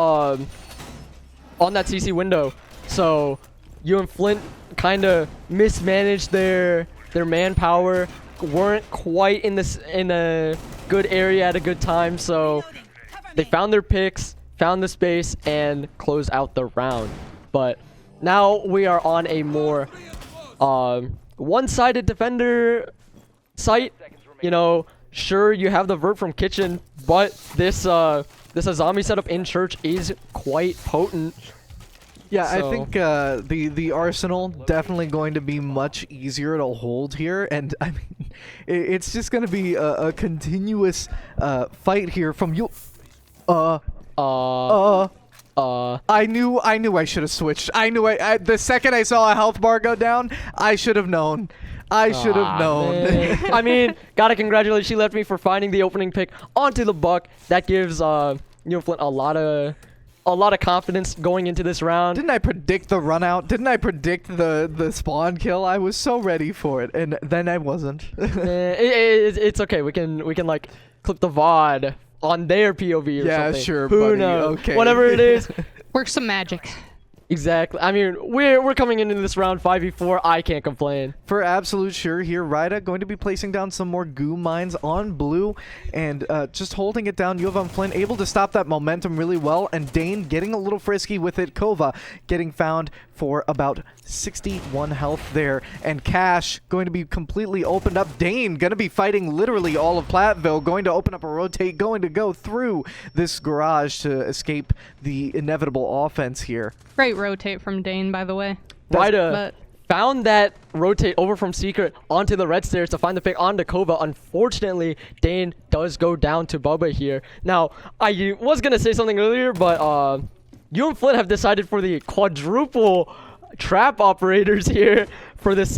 CC window. So UM-Flint kind of mismanaged their manpower, weren't quite in a good area at a good time, so they found their picks, found the space, and closed out the round. But now we are on a more one-sided defender site. You know, sure, you have the vert from kitchen, but this zombie setup in church is quite potent. Yeah, So- I think the Arsenal definitely going to be much easier to hold here, and I mean, it's just going to be a continuous fight here from you. I knew I should have switched. I knew the second I saw a health bar go down, I should have known. I should have known. I mean, gotta congratulate She Left Me for finding the opening pick onto the buck. That gives UM-Flint a lot of confidence going into this round. Didn't I predict the run out? Didn't I predict the spawn kill? I was so ready for it, and then I wasn't. It's okay. We can like clip the VOD on their POV or Yeah, something. sure, Who buddy. knows? Okay. Whatever it is. Work some magic. Exactly. I mean, we're coming into this round 5v4. I can't complain. For absolute sure here, Ryda going to be placing down some more goo mines on blue and just holding it down. U of M-Flint able to stop that momentum really well, and Dane getting a little frisky with it. Kova getting found for about 61 health there, and Cash going to be completely opened up. Dane going to be fighting literally all of Platteville, going to open up a rotate, going to go through this garage to escape the inevitable offense here. Great rotate from Dane, by the way. Ryda But found that rotate over from Secret onto the red stairs to find the pick onto Kova. Unfortunately, Dane does go down to Bubba here. Now, I was going to say something earlier, but UM-Flint have decided for the quadruple trap operators here for this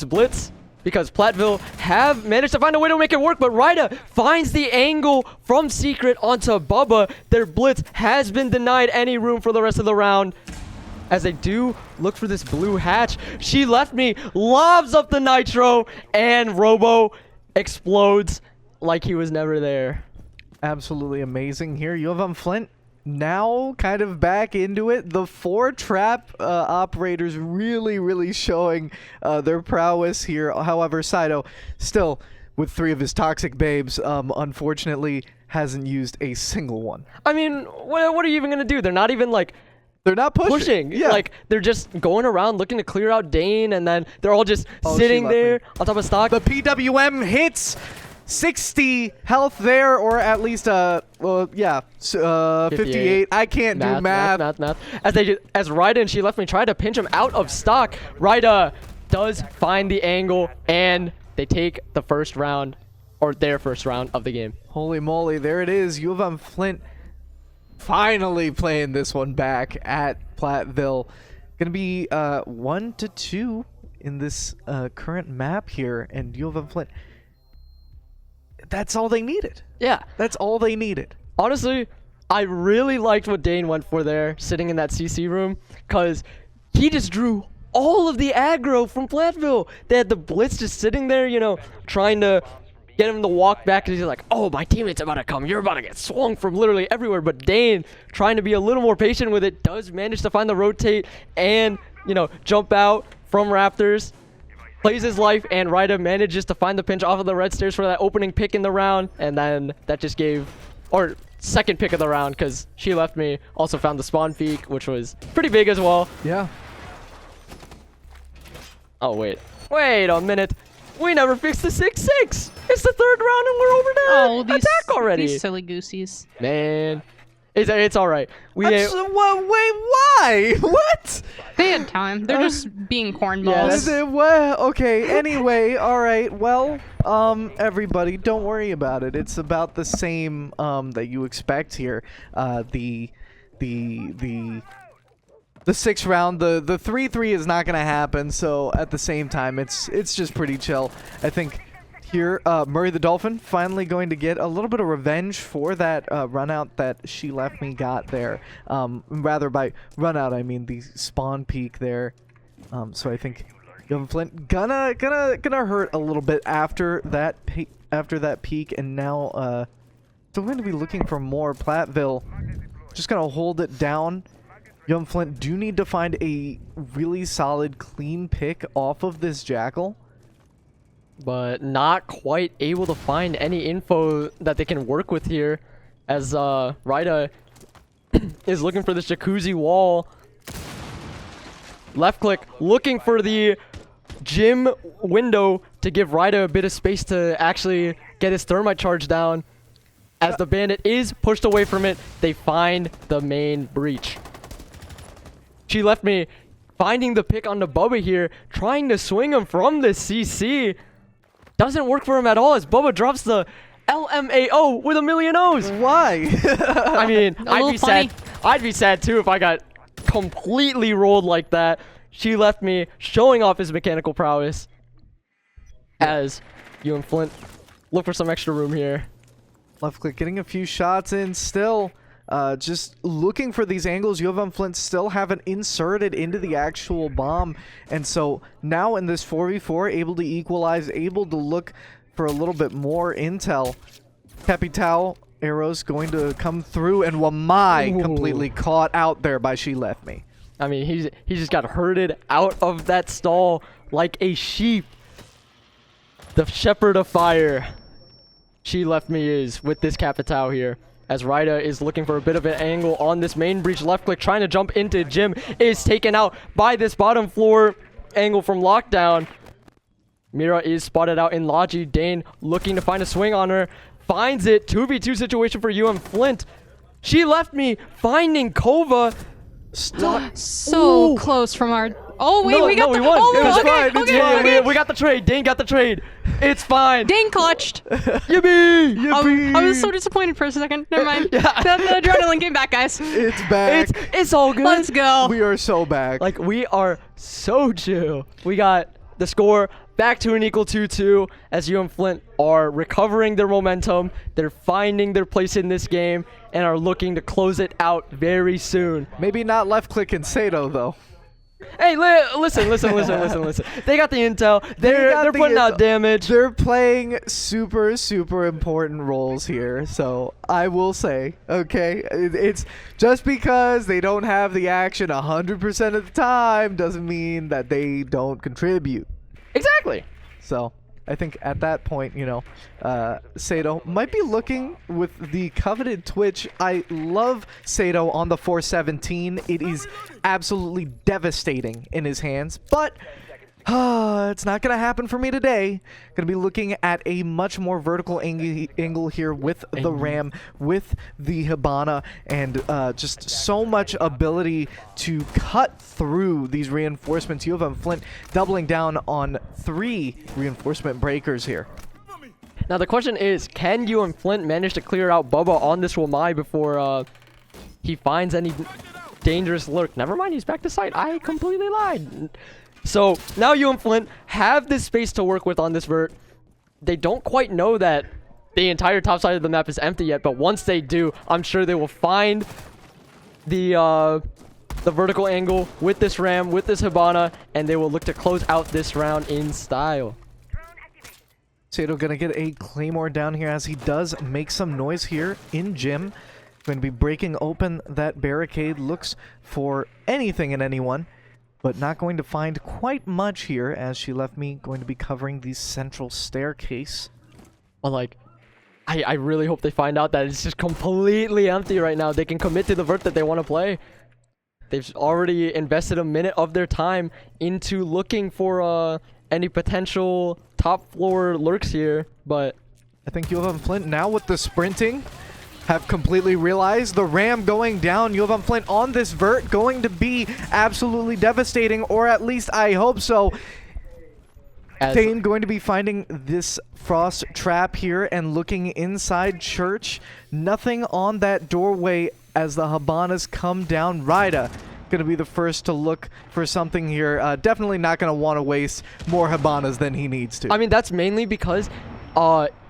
blitz, because Platteville have managed to find a way to make it work, but Ryda finds the angle from Secret onto Bubba. Their blitz has been denied any room for the rest of the round, as they do look for this blue hatch. She Left Me lobs up the nitro, and Robo explodes like he was never there. Absolutely amazing here. U of M-Flint now kind of back into it. The 4 trap operators really showing their prowess here. However, Saito still with 3 of his toxic babes, unfortunately hasn't used a single one. I mean, what are you even gonna do? They're not even like they're not pushing. Yeah. Like they're just going around looking to clear out Dane, and then they're all just sitting there on top of stock. The PWM hits 60 health there, or at least 58. I can't do math. As Ryda and She Left Me try to pinch him out of stock, Ryda does find the angle, and they take the first round, or their first round of the game. Holy moly, there it is. UM-Flint finally playing this one back at Platteville. Gonna be 1-2 in this current map here, and UM-Flint, that's all they needed. Yeah. That's all they needed. Honestly, I really liked what Dane went for there, sitting in that CC room, because he just drew all of the aggro from Platteville. They had the Blitz just sitting there, you know, trying to get him to walk back, and he's like, oh, my teammate's about to come. You're about to get swung from literally everywhere. But Dane, trying to be a little more patient with it, does manage to find the rotate and, you know, jump out from Raptors. Plays his life, and Ryda manages to find the pinch off of the red stairs for that opening pick in the round, and then that just gave, or second pick of the round, because She Left Me also found the spawn peak, which was pretty big as well. Yeah. Oh, wait a minute. We never fixed the 6-6. It's the third round, and we're over to attack already. These silly goosies. Man, it's all right. Wait, why? What? They had time. They're just being cornballs. Okay, anyway, all right. Well, everybody, don't worry about it. It's about the same that you expect here. The 6th round, the 3-3 is not gonna happen. So at the same time, it's just pretty chill. I think here, Murray the Dolphin finally going to get a little bit of revenge for that run out that She Left Me got there. Rather by run out, I mean the spawn peak there. So I think UM-Flint gonna hurt a little bit after that peak, and now still going to be looking for more. Platteville just gonna hold it down. UM-Flint do need to find a really solid, clean pick off of this Jackal, but not quite able to find any info that they can work with here, as Ryda is looking for this jacuzzi wall. Left click, looking for the gym window to give Ryda a bit of space to actually get his thermite charge down. As the bandit is pushed away from it, they find the main breach. She Left Me finding the pick on the Bubba here, trying to swing him from the CC. Doesn't work for him at all, as Bubba drops the LMAO with a million O's. Why? I mean, I'd be sad too if I got completely rolled like that. She Left Me showing off his mechanical prowess, as UM-Flint look for some extra room here. Left click getting a few shots in still. Just looking for these angles. UM-Flint still haven't inserted into the actual bomb, and so now in this 4v4, able to equalize, able to look for a little bit more intel. Capitao arrows going to come through, and Wamai completely caught out there by She Left Me. I mean, he just got herded out of that stall like a sheep. The shepherd of fire, She Left Me is with this Capitao here. As Ryda is looking for a bit of an angle on this main breach. Left click trying to jump into Jim, is taken out by this bottom floor angle from Lockdown. Mira is spotted out in Logi. Dane looking to find a swing on her. Finds it. 2v2 situation for UM-Flint. She Left Me finding Kova. So close from our... Oh, wait, we got we won. Oh, it was okay, fine. okay. We got the trade. Dane got the trade. It's fine. Dane clutched. Yippee! Yippee! I was so disappointed for a second. Never mind. Yeah. The adrenaline came back, guys. It's back. It's all good. Let's go. We are so back. Like, we are so chill. We got the score back to an equal 2-2 as UM-Flint are recovering their momentum. They're finding their place in this game and are looking to close it out very soon. Maybe not left click and Sato though. Hey, listen. They got the intel. They're putting out damage. They're playing super, super important roles here. So I will say, okay, it's just because they don't have the action 100% of the time doesn't mean that they don't contribute. Exactly. So I think at that point, you know, Sato might be looking with the coveted Twitch. I love Sato on the 417. It is absolutely devastating in his hands, but it's not going to happen for me today. Going to be looking at a much more vertical angle here with the Ram, with the Hibana, and just so much ability to cut through these reinforcements. UM-Flint doubling down on 3 reinforcement breakers here. Now the question is, can UM-Flint manage to clear out Bubba on this Wamai before he finds any dangerous lurk? Never mind, he's back to site. I completely lied. So now UM-Flint have this space to work with on this vert. They don't quite know that the entire top side of the map is empty yet, but once they do, I'm sure they will find the vertical angle with this Ram, with this Hibana, and they will look to close out this round in style. Sato gonna get a Claymore down here as he does make some noise here in gym. Going to be breaking open that barricade, looks for anything and anyone, but not going to find quite much here as she left me going to be covering the central staircase. But like, I really hope they find out that it's just completely empty right now. They can commit to the vert that they want to play. They've already invested a minute of their time into looking for any potential top floor lurks here, but I think UM-Flint now with the sprinting have completely realized the Ram going down. UM-Flint on this vert going to be absolutely devastating, or at least I hope so. Dane going to be finding this frost trap here and looking inside church. Nothing on that doorway as the Habanas come down. Ryda going to be the first to look for something here. Definitely not going to want to waste more Habanas than he needs to. I mean, that's mainly because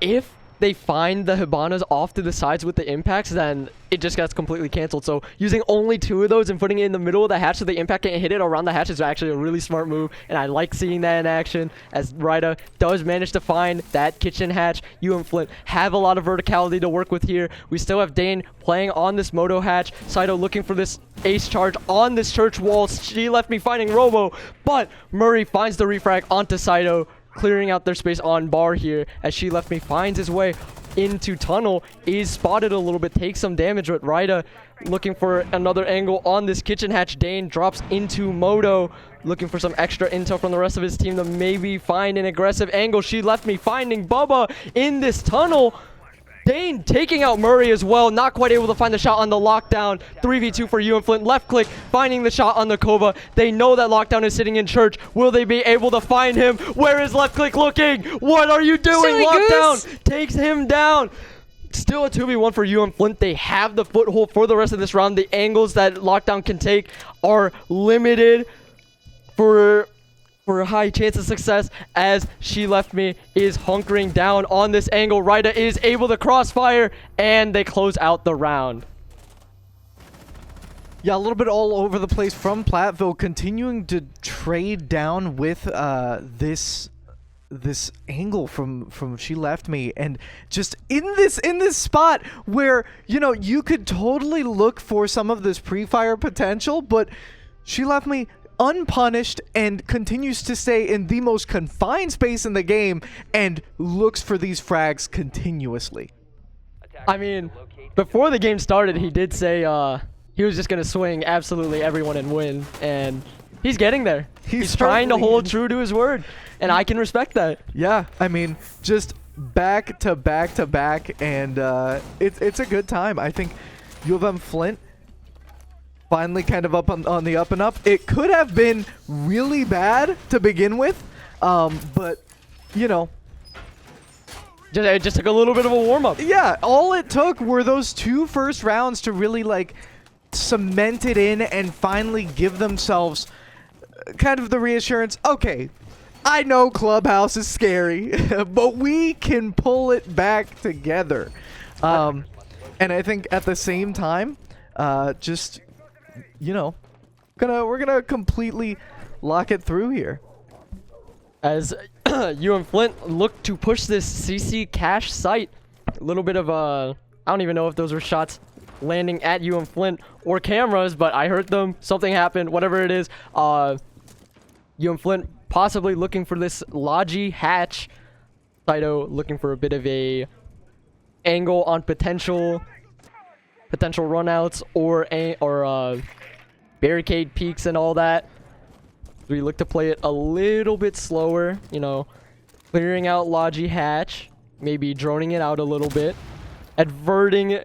if they find the Hibanas off to the sides with the impacts, then it just gets completely canceled. So using only 2 of those and putting it in the middle of the hatch so the impact can't hit it around the hatch is actually a really smart move, and I like seeing that in action as Ryda does manage to find that kitchen hatch. UM-Flint have a lot of verticality to work with here. We still have Dane playing on this Moto hatch. Saito looking for this ace charge on this church wall. She left me finding Robo, but Murray finds the refrag onto Saito, clearing out their space on bar here as She Left Me finds his way into tunnel, is spotted a little bit, takes some damage, but Ryda looking for another angle on this kitchen hatch. Dane drops into Moto, looking for some extra intel from the rest of his team to maybe find an aggressive angle. She Left Me finding Bubba in this tunnel. Dane taking out Murray as well, not quite able to find the shot on the lockdown. 3v2 for UM-Flint. Left click, finding the shot on the Kova. They know that lockdown is sitting in church. Will they be able to find him? Where is left click looking? What are you doing? Silly Lockdown goose. takes him down. Still a 2v1 for UM-Flint. They have the foothold for the rest of this round. The angles that lockdown can take are limited for a high chance of success as She Left Me is hunkering down on this angle. Ryda is able to crossfire, and they close out the round. Yeah, a little bit all over the place from Platteville, continuing to trade down with this angle from She Left Me, and just in this spot where, you know, you could totally look for some of this pre-fire potential, but She Left Me unpunished and continues to stay in the most confined space in the game and looks for these frags continuously. I mean, before the game started, he did say he was just going to swing absolutely everyone and win, and he's getting there. He's trying to hold true to his word, and I can respect that. Yeah, I mean, just back to back to back, and it's a good time. I think UM-Flint finally kind of up on the up and up. It could have been really bad to begin with, but, you know. It just took a little bit of a warm-up. Yeah, all it took were those 2 first rounds to really, like, cement it in and finally give themselves kind of the reassurance, okay, I know Clubhouse is scary, but we can pull it back together. And I think at the same time, just, you know, We're gonna completely lock it through here. As UM-Flint look to push this CC cache site. A little bit of I don't even know if those were shots landing at UM-Flint or cameras, but I heard them. Something happened, whatever it is. UM-Flint possibly looking for this Logi hatch. Saito looking for a bit of a angle on potential runouts or barricade peaks and all that. We look to play it a little bit slower, you know, clearing out Logi hatch, maybe droning it out a little bit, diverting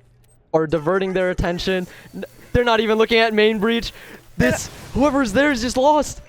their attention. They're not even looking at main breach. Whoever's there is just lost.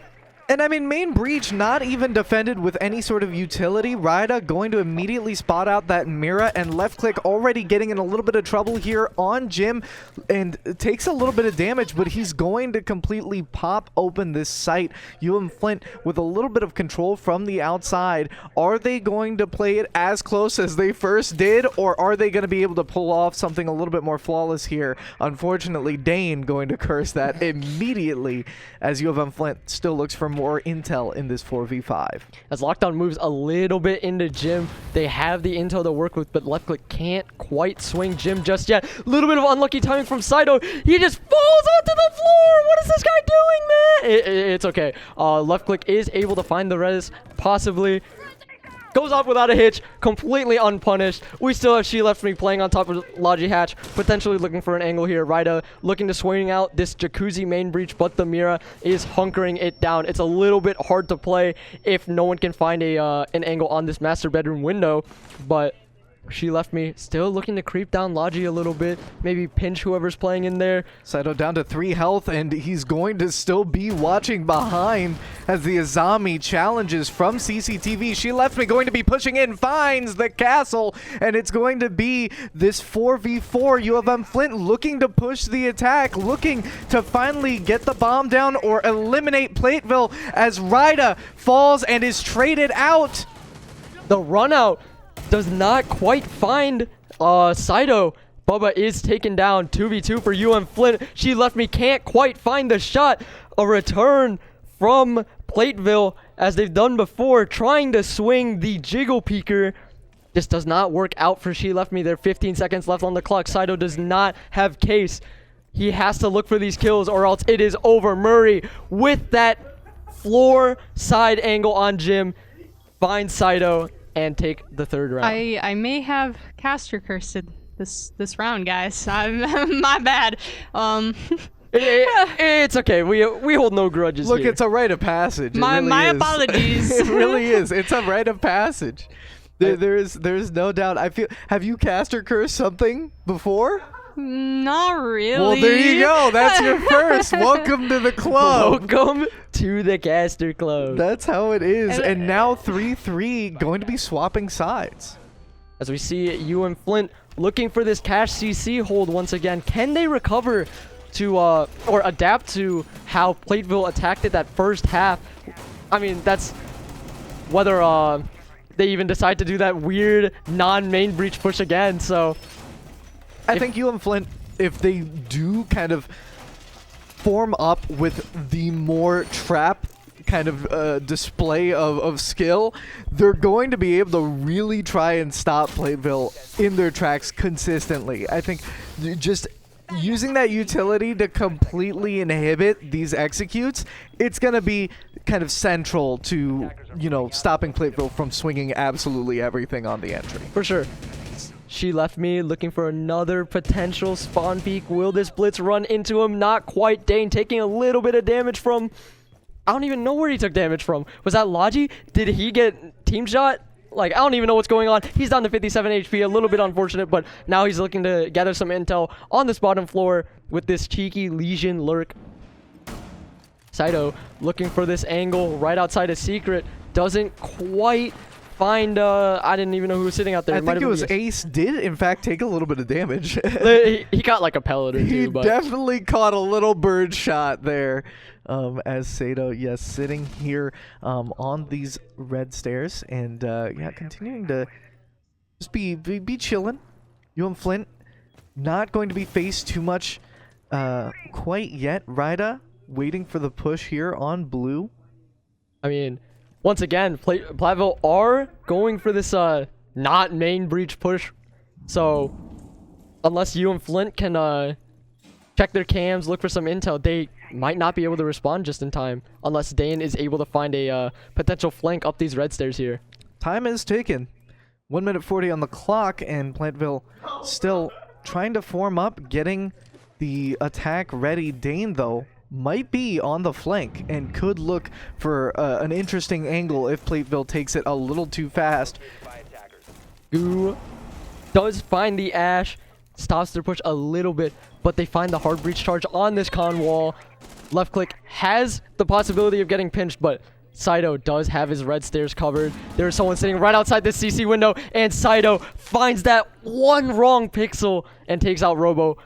And I mean, main breach not even defended with any sort of utility. Ryda going to immediately spot out that Mira, and RightCliick already getting in a little bit of trouble here on Jim, and takes a little bit of damage, but he's going to completely pop open this site. UM-Flint with a little bit of control from the outside. Are they going to play it as close as they first did, or are they going to be able to pull off something a little bit more flawless here? Unfortunately, Dane going to curse that immediately as UM-Flint still looks for more intel in this 4v5. As Lockdown moves a little bit into Jim, they have the intel to work with, but RightCliick can't quite swing Jim just yet. A little bit of unlucky timing from Saito. He just falls onto the floor. What is this guy doing, man? It's okay. RightCliick is able to find the res, possibly. Goes off without a hitch, completely unpunished. We still have She Left Me playing on top of Logi hatch, potentially looking for an angle here. Ryda looking to swing out this Jacuzzi main breach, but the Mira is hunkering it down. It's a little bit hard to play if no one can find an angle on this master bedroom window, but She Left Me still looking to creep down Logi a little bit, maybe pinch whoever's playing in there. Saito down to 3 health, and he's going to still be watching behind as the Azami challenges from CCTV. She Left Me going to be pushing in, finds the castle, and it's going to be this 4v4. UM-Flint looking to push the attack, looking to finally get the bomb down or eliminate Platteville as Ryda falls and is traded out. The run out does not quite find Saito. Bubba is taken down. 2v2 for UM-Flint. She Left Me can't quite find the shot. A return from Platteville, as they've done before, trying to swing the Jiggle Peeker. This does not work out for She Left Me. There are 15 seconds left on the clock. Saito does not have case. He has to look for these kills or else it is over. Murray with that floor side angle on Jim finds Saito and take the third round. I may have caster cursed this round, guys. My bad. It's okay. We hold no grudges. Look, here. it's a rite of passage. My apologies. It really is. It's a rite of passage. There's no doubt. Have you caster cursed something before? Not really. Well, there you go. That's your first. Welcome to the club. Welcome to the caster club. That's how it is. And now 3-3 going to be swapping sides. As we see UM-Flint looking for this cash CC hold once again. Can they recover to or adapt to how Platteville attacked it that first half? I mean, that's whether they even decide to do that weird non-main breach push again. So I think UM-Flint, if they do kind of form up with the more trap kind of display of skill, they're going to be able to really try and stop Platteville in their tracks consistently. I think just using that utility to completely inhibit these executes, it's going to be kind of central to, you know, stopping Platteville from swinging absolutely everything on the entry. for sure. She Left Me looking for another potential spawn peek. Will this blitz run into him? Not quite. Dane taking a little bit of damage from... I don't even know where he took damage from. Was that Logi? Did he get team shot? Like, I don't even know what's going on. He's down to 57 HP. A little bit unfortunate, but now he's looking to gather some intel on this bottom floor with this cheeky Legion lurk. Saito looking for this angle right outside a secret. Doesn't quite find I didn't even know who was sitting out there. I think it was Ace did in fact take a little bit of damage. he got like a pellet or two. He but definitely caught a little bird shot there. As Saito, yes, sitting here on these red stairs and yeah, continuing to just be chilling. UM-Flint not going to be faced too much quite yet. Ryda waiting for the push here on blue. I mean, once again, Platteville are going for this not main breach push. So unless UM-Flint can check their cams, look for some intel, they might not be able to respond just in time unless Dane is able to find a potential flank up these red stairs here. Time is taken. 1 minute 40 on the clock, and Platteville still trying to form up, getting the attack ready. Dane, though, might be on the flank and could look for an interesting angle if Platteville takes it a little too fast. Goo does find the Ash, stops their push a little bit, but they find the hard breach charge on this con wall. RightCliick has the possibility of getting pinched, but Saito does have his red stairs covered. There's someone sitting right outside the CC window, and Saito finds that one wrong pixel and takes out Robo,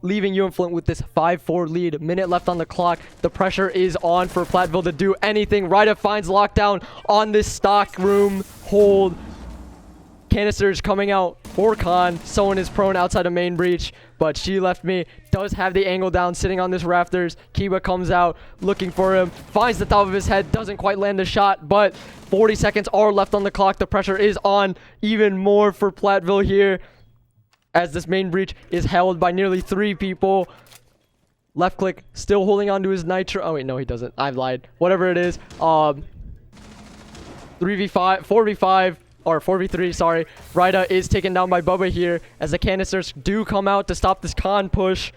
leaving UM-Flint with this 5-4 lead. Minute left on the clock. The pressure is on for Platteville to do anything. Ryda finds lockdown on this stock room hold. Canisters coming out for Con. Someone is prone outside of main breach, but she left me. Does have the angle down, sitting on this rafters. Kiba comes out looking for him, finds the top of his head, doesn't quite land the shot, but 40 seconds are left on the clock. The pressure is on even more for Platteville here, as this main breach is held by nearly 3 people. RightCliick still holding on to his nitro. Oh wait, no, he doesn't. I've lied. Whatever it is. 3v5, 4v5. Or 4v3, sorry. Ryda is taken down by Bubba here as the canisters do come out to stop this con push.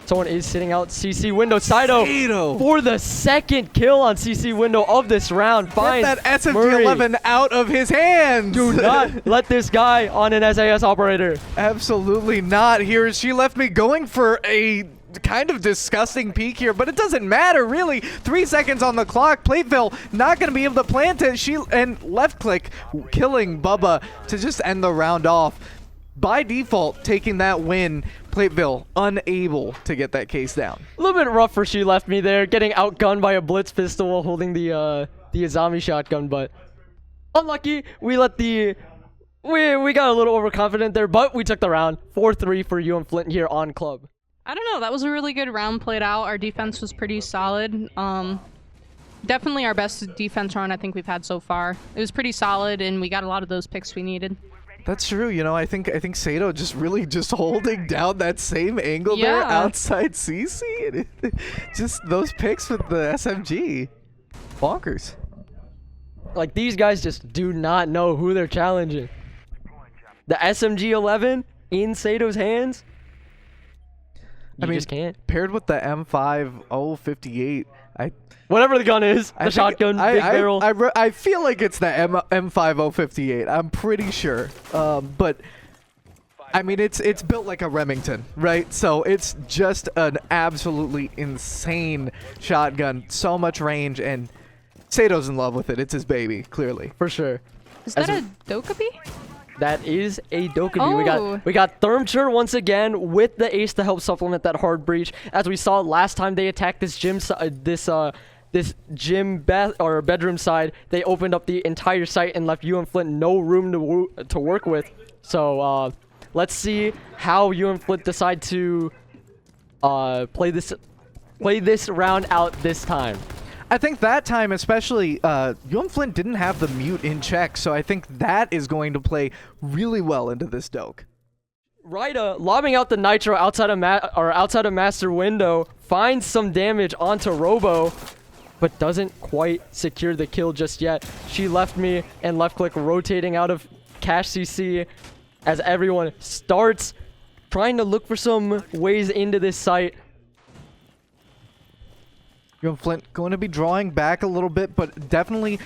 Someone is sitting out CC window. Saito for the second kill on CC window of this round. Finds Get that SMG-11 out of his hands. Do not let this guy on an SAS operator. Absolutely not. Here, she left me going for a kind of disgusting peek here, but it doesn't matter really. 3 seconds on the clock. Platteville not going to be able to plant it. And RightCliick killing Bubba to just end the round off. By default, taking that win. Platteville unable to get that case down. A little bit rough for She Left Me there, getting outgunned by a blitz pistol while holding the Azami shotgun, but unlucky. We got a little overconfident there, but we took the round. 4-3 for UM-Flint here on club. I don't know. That was a really good round played out. Our defense was pretty solid. Definitely our best defense run I think we've had so far. It was pretty solid, and we got a lot of those picks we needed. That's true. You know, I think Saito just really just holding down that same angle there outside CC. Just those picks with the SMG. Bonkers. Like, these guys just do not know who they're challenging. The SMG-11 in Sato's hands. I mean, just can't. Paired with the M5-058, whatever the gun is, the shotgun, big barrel. I feel like it's the M5058. I'm pretty sure. But I mean, it's built like a Remington, right? So it's just an absolutely insane shotgun. So much range, and Sato's in love with it. It's his baby, clearly. For sure. Is that a Dokkaebi? That is a Dokkaebi. Oh. We got Thermture once again with the ace to help supplement that hard breach. As we saw last time they attacked this gym bedroom side, they opened up the entire site and left UM-Flint no room to work with. So let's see how UM-Flint decide to play this round out this time. I think that time especially, UM-Flint didn't have the mute in check, so I think that is going to play really well into this Doke. Ryda lobbing out the nitro outside of master window, finds some damage onto Robo, but doesn't quite secure the kill just yet. She left me, and RightCliick rotating out of cash CC as everyone starts trying to look for some ways into this site. UM-Flint going to be drawing back a little bit, but definitely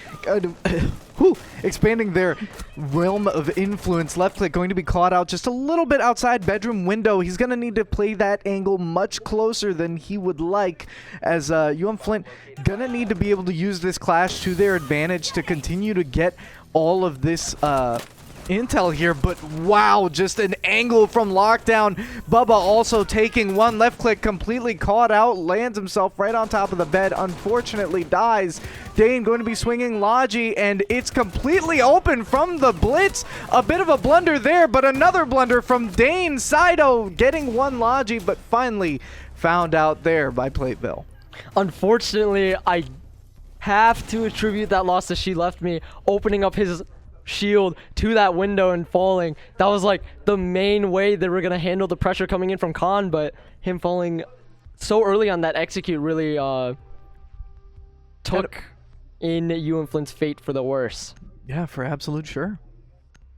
expanding their realm of influence. RightCliick going to be caught out just a little bit outside bedroom window. He's going to need to play that angle much closer than he would like, as UM-Flint going to need to be able to use this clash to their advantage to continue to get all of this intel here. But wow, just an angle from lockdown. Bubba also taking one. RightCliick completely caught out, lands himself right on top of the bed, unfortunately dies. Dane going to be swinging Logi, and it's completely open from the blitz. A bit of a blunder there, but another blunder from Dane. Saito getting one Logi, but finally found out there by Platteville. Unfortunately, I have to attribute that loss to She Left Me opening up his shield to that window and falling. That was like the main way they were gonna handle the pressure coming in from Khan, but him falling so early on that execute really took in UM-Flint's fate for the worse. Yeah, for absolute sure.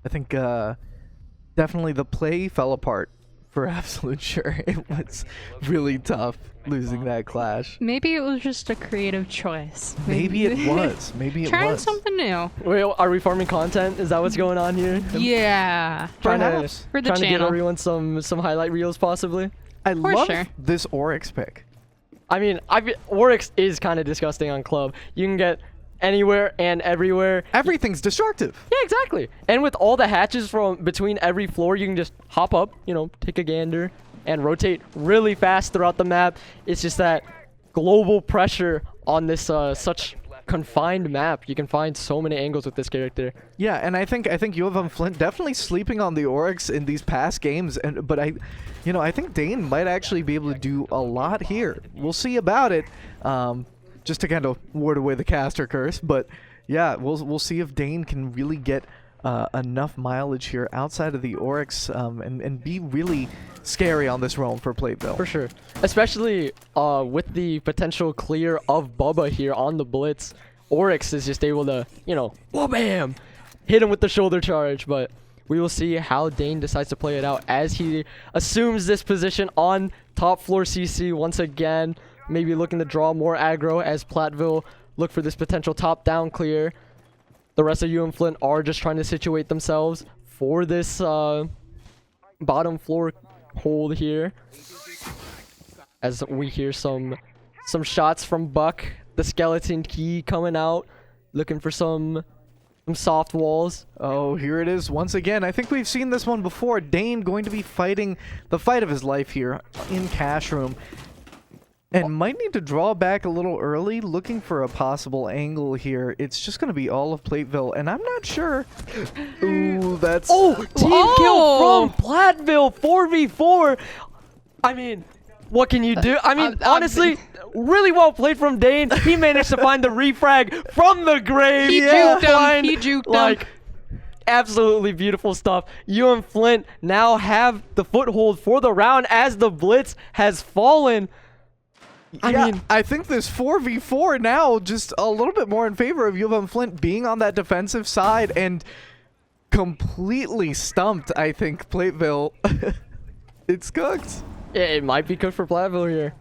I think definitely the play fell apart for absolute sure. It was really tough losing that clash. Maybe it was just a creative choice. Maybe it was. Maybe it Trying was. something new. Wait, are we farming content? Is that what's going on here? Yeah. Trying Perhaps. For the to give channel. everyone some highlight reels possibly. I For love sure. this Oryx pick. I mean, Oryx is kind of disgusting on club. You can get anywhere and everywhere. Everything's destructive. Yeah, exactly. And with all the hatches from between every floor, you can just hop up, you know, take a gander, and rotate really fast throughout the map. It's just that global pressure on this such confined map. You can find so many angles with this character. Yeah, and I think UM-Flint definitely sleeping on the Oryx in these past games, but I think Dane might actually be able to do a lot here. We'll see about it. Just to kind of ward away the caster curse, but yeah, we'll see if Dane can really get enough mileage here outside of the Oryx and be really scary on this roam for Platteville. For sure. Especially with the potential clear of Bubba here on the Blitz. Oryx is just able to, you know, wha-bam! Hit him with the shoulder charge, but we will see how Dane decides to play it out as he assumes this position on top floor CC once again. Maybe looking to draw more aggro as Platteville look for this potential top-down clear. The rest of UM-Flint are just trying to situate themselves for this bottom floor hold here. As we hear some shots from Buck, the skeleton key coming out, looking for some soft walls. Oh, here it is once again. I think we've seen this one before. Dane going to be fighting the fight of his life here in Cash Room. And might need to draw back a little early, looking for a possible angle here. It's just going to be all of Platteville, and I'm not sure. Ooh, that's... Oh, team kill from Platteville, 4v4. I mean, what can you do? I mean, honestly, really well played from Dane. He managed to find the refrag from the grave. He juked him. He juked him. Like, absolutely beautiful stuff. UM-Flint now have the foothold for the round as the Blitz has fallen. I mean, I think this 4v4 now just a little bit more in favor of UM-Flint being on that defensive side and completely stumped, I think, Platteville. It's cooked. it might be good for Platteville here.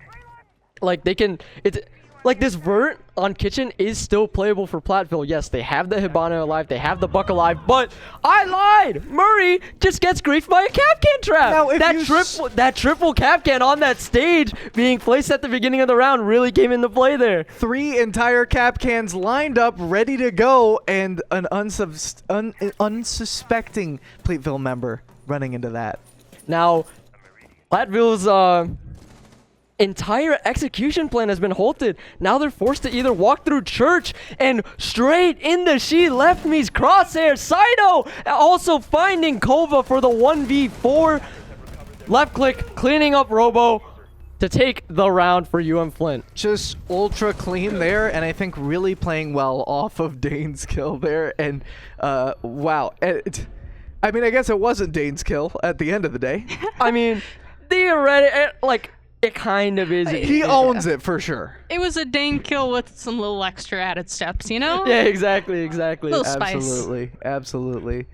Like, they can... It's like, this vert on Kitchen is still playable for Platteville. Yes, they have the Hibana alive, they have the Buck alive, but I lied! Murray just gets griefed by a Capcan trap! Now, if that triple Capcan on that stage being placed at the beginning of the round really came into play there. 3 entire cap cans lined up, ready to go, and an unsuspecting Platteville member running into that. Now, Platteville's entire execution plan has been halted. Now they're forced to either walk through church and straight into She Left Me's crosshair. Saito also finding Kova for the 1v4. Left click, cleaning up Robo to take the round for UM-Flint. Just ultra clean there, and I think really playing well off of Dane's kill there. And wow. I mean, I guess it wasn't Dane's kill at the end of the day. I mean, theoretically, like, it kind of is. He owns it for sure. It was a Dane kill with some little extra added steps, you know? Yeah, exactly. Little spice. Absolutely.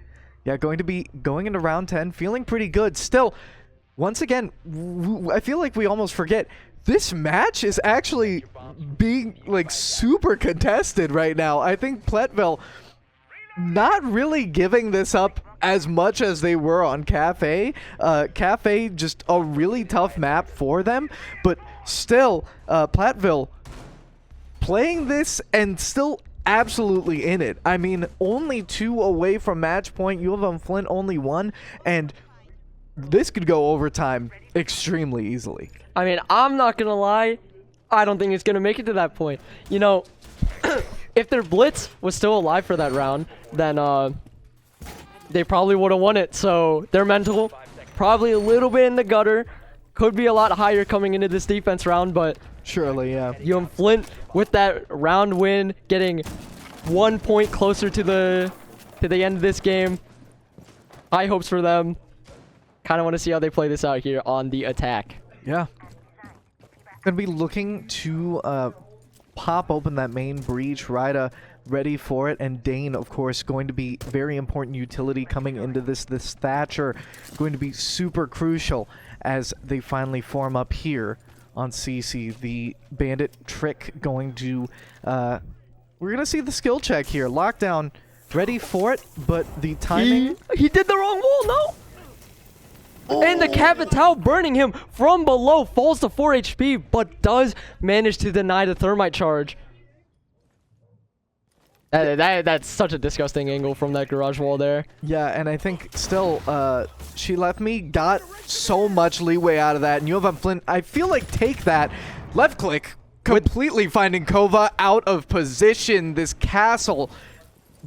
Yeah, going to be going into round 10, feeling pretty good. Still, once again, I feel like we almost forget this match is actually being like super contested right now. I think Platteville not really giving this up as much as they were on Cafe. Cafe, just a really tough map for them, but still, Platteville playing this and still absolutely in it. I mean, only 2 away from match point. UM-Flint only 1, and this could go overtime extremely easily. I mean, I'm not gonna lie, I don't think it's gonna make it to that point. You know, if their Blitz was still alive for that round, then they probably would have won it. So their mental probably a little bit in the gutter. could be a lot higher coming into this defense round, but Surely, yeah. UM-Flint with that round win, getting 1 point closer to the end of this game. High hopes for them. Kind of want to see how they play this out here on the attack. Yeah. Gonna be looking to pop open that main breach. Ryda ready for it, and Dane, of course, going to be very important utility coming into this. This Thatcher going to be super crucial as they finally form up here on CC. The Bandit Trick going to... we're gonna see the skill check here. Lockdown ready for it, but the timing... He did the wrong wall, no? And the Capital burning him from below, falls to 4 HP, but does manage to deny the thermite charge. That's such a disgusting angle from that garage wall there. Yeah, and I think still, She Left Me got so much leeway out of that, and UM-Flint, I feel like take that. Left click, completely finding Kova out of position. This castle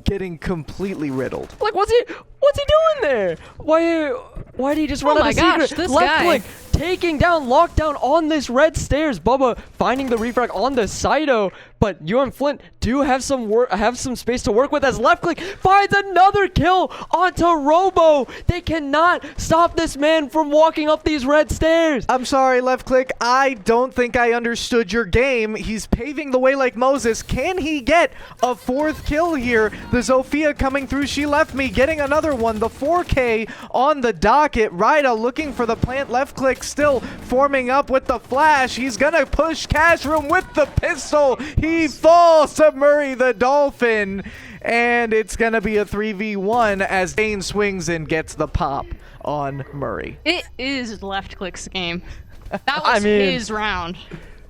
getting completely riddled. Like, what's he doing there? Why did he just run out of secret? This Left guy. click, taking down Lockdown on this red stairs. Bubba finding the refrag on the Cyto, but UM-Flint do have some space to work with as Left click finds another kill onto Robo. They cannot stop this man from walking up these red stairs. I'm sorry, Left click. I don't think I understood your game. He's paving the way like Moses. Can he get a 4th kill here? The Zofia coming through. She Left Me getting another one. The 4K on the docket. Ryda looking for the plant. Left click still forming up with the flash. He's gonna push Cash Room with the pistol. He falls to Murray the Dolphin. And it's gonna be a 3v1 as Dane swings and gets the pop on Murray. It is Left Click's game. That was his round.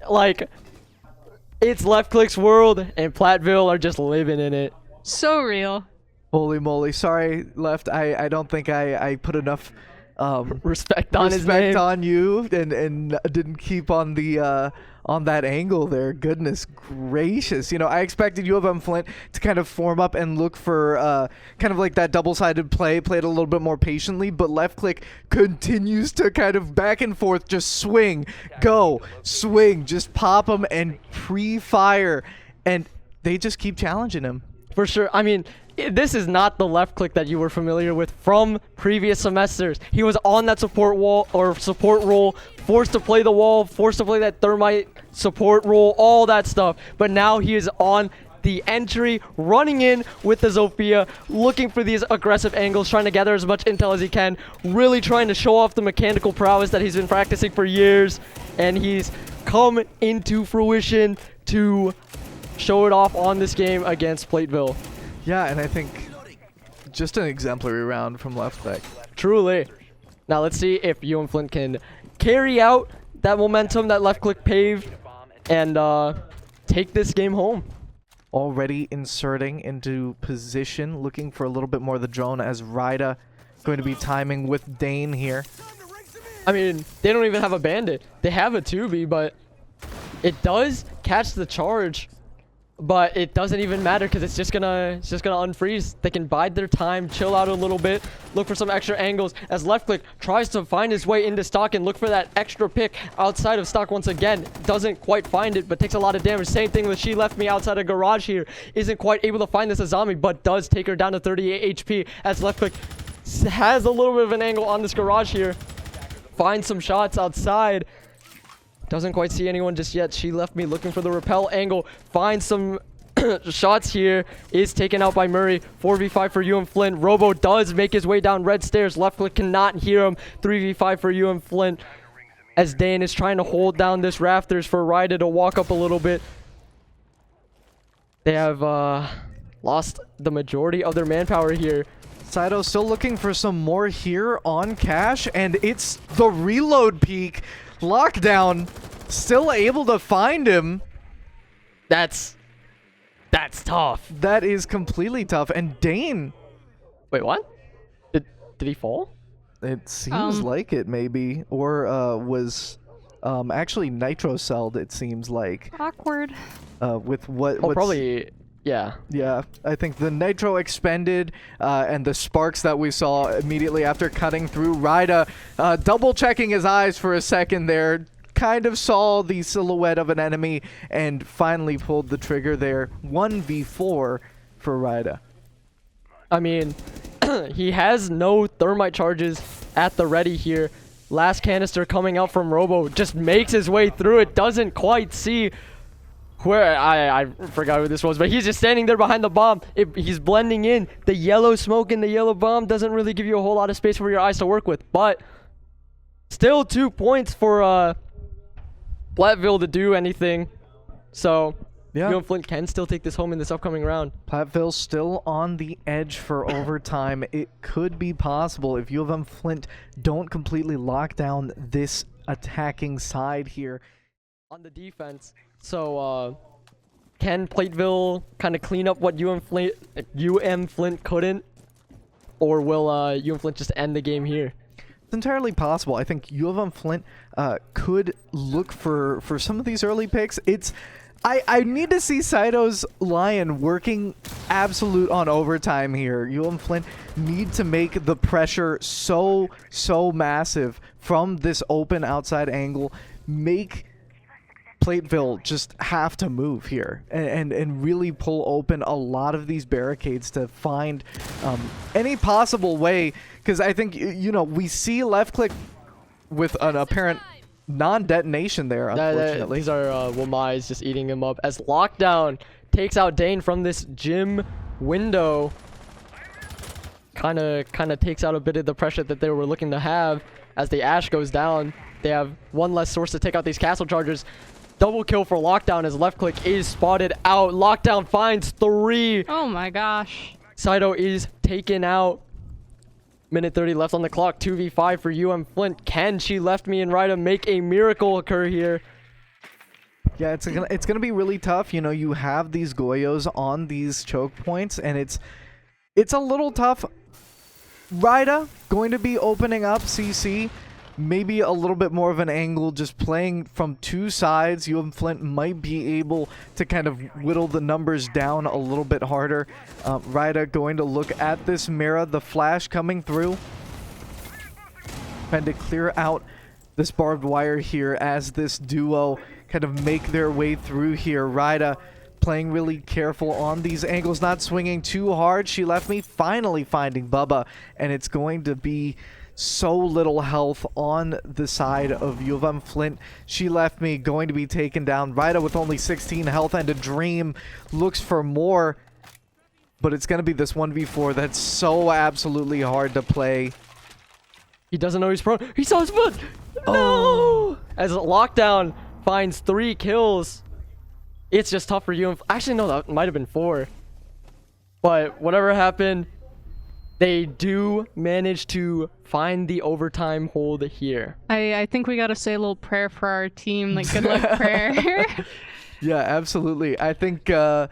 Like, it's Left click's world, and Platteville are just living in it. So real. Holy moly. Sorry, Left. I don't think I put enough Respect on his name. on you and didn't keep on the on that angle there. Goodness gracious. You know, I expected UM-Flint to kind of form up and look for kind of like that double-sided play, played a little bit more patiently, but Left click continues to kind of back and forth, just swing, go, swing, just pop him and pre-fire, and they just keep challenging him. For sure. I mean, this is not the Left click that you were familiar with from previous semesters. He was on that support wall or support role, forced to play the wall, forced to play that thermite support role, all that stuff. But now he is on the entry, running in with the Zofia, looking for these aggressive angles, trying to gather as much intel as he can, really trying to show off the mechanical prowess that he's been practicing for years. And he's come into fruition to show it off on this game against Platteville. Yeah, and I think just an exemplary round from Left click. Truly. Now let's see if UM-Flint can carry out that momentum that Left click paved and take this game home. Already inserting into position, looking for a little bit more of the drone as Ryda going to be timing with Dane here. I mean, they don't even have a bandit. They have a 2B, but it does catch the charge. But it doesn't even matter because it's just gonna unfreeze. They can bide their time, chill out a little bit, look for some extra angles as Left click tries to find his way into stock and look for that extra pick outside of stock once again. Doesn't quite find it, but takes a lot of damage. Same thing with She Left Me outside of garage here. Isn't quite able to find this Azami, but does take her down to 38 HP as Left click has a little bit of an angle on this garage here. Finds some shots outside. Doesn't quite see anyone just yet. She Left Me looking for the rappel angle. Finds some shots here. Is taken out by Murray. 4v5 for UM-Flint. Robo does make his way down red stairs. Left click cannot hear him. 3v5 for UM-Flint. As Dane is trying to hold down this rafters for Ryda to walk up a little bit. They have lost the majority of their manpower here. Cyto still looking for some more here on Cash, and it's the reload peak. Lockdown still able to find him. That's tough. That is completely tough. And Dane, Wait, what? Did he fall? it seems like it maybe, or was actually nitro-celled, it seems like. Awkward. With what? Oh, probably. Yeah. Yeah, I think the nitro expended and the sparks that we saw immediately after cutting through. Ryda double checking his eyes for a second there, kind of saw the silhouette of an enemy and finally pulled the trigger there. 1v4 for Ryda. I mean, he has no thermite charges at the ready here. Last canister coming out from Robo just makes his way through it, doesn't quite see where I forgot who this was, but he's just standing there behind the bomb. He's blending in. The yellow smoke and the yellow bomb doesn't really give you a whole lot of space for your eyes to work with, but still 2 points for Platteville to do anything. So Yeah. UM-Flint can still take this home in this upcoming round. Platteville still on the edge for overtime. It could be possible if UM-Flint don't completely lock down this attacking side here. On the defense, so can Platteville kind of clean up what UM-Flint couldn't, or will UM-Flint just end the game here? It's entirely possible. I think UM-Flint could look for some of these early picks. I need to see Saito's Lion working absolute on overtime here. UM-Flint need to make the pressure so massive from this open outside angle. Make Platteville just have to move here and really pull open a lot of these barricades to find any possible way. Because I think, you know, we see left click with an apparent non-detonation there, unfortunately. These are Wamai's just eating him up as Lockdown takes out Dane from this gym window. Kind of takes out a bit of the pressure that they were looking to have. As the Ash goes down, they have one less source to take out these castle chargers. Double kill for Lockdown as left click is spotted out. Lockdown finds 3. Oh my gosh. Saito is taken out. Minute 30 left on the clock. 2v5 for UM-Flint. Can She Left Me and Ryda make a miracle occur here? Yeah, it's gonna be really tough. You know, you have these Goyos on these choke points, and it's a little tough. Ryda going to be opening up CC. Maybe a little bit more of an angle, just playing from two sides. UM-Flint might be able to kind of whittle the numbers down a little bit harder. Ryda going to look at this Mira, the flash coming through. Trying to clear out this barbed wire here as this duo kind of make their way through here. Ryda playing really careful on these angles, not swinging too hard. She Left Me finally finding Bubba, and it's going to be so little health on the side of UM-Flint. She Left Me going to be taken down. Ryda with only 16 health and a dream looks for more, but it's going to be this 1v4 that's so absolutely hard to play. He doesn't know he's prone. He saw his foot. No! Oh. As Lockdown finds 3 kills. It's just tough for UM. Actually, no, that might have been 4. But whatever happened, they do manage to find the overtime hold here. I think we gotta say a little prayer for our team, like good luck prayer. Yeah, absolutely. I think UM-Flint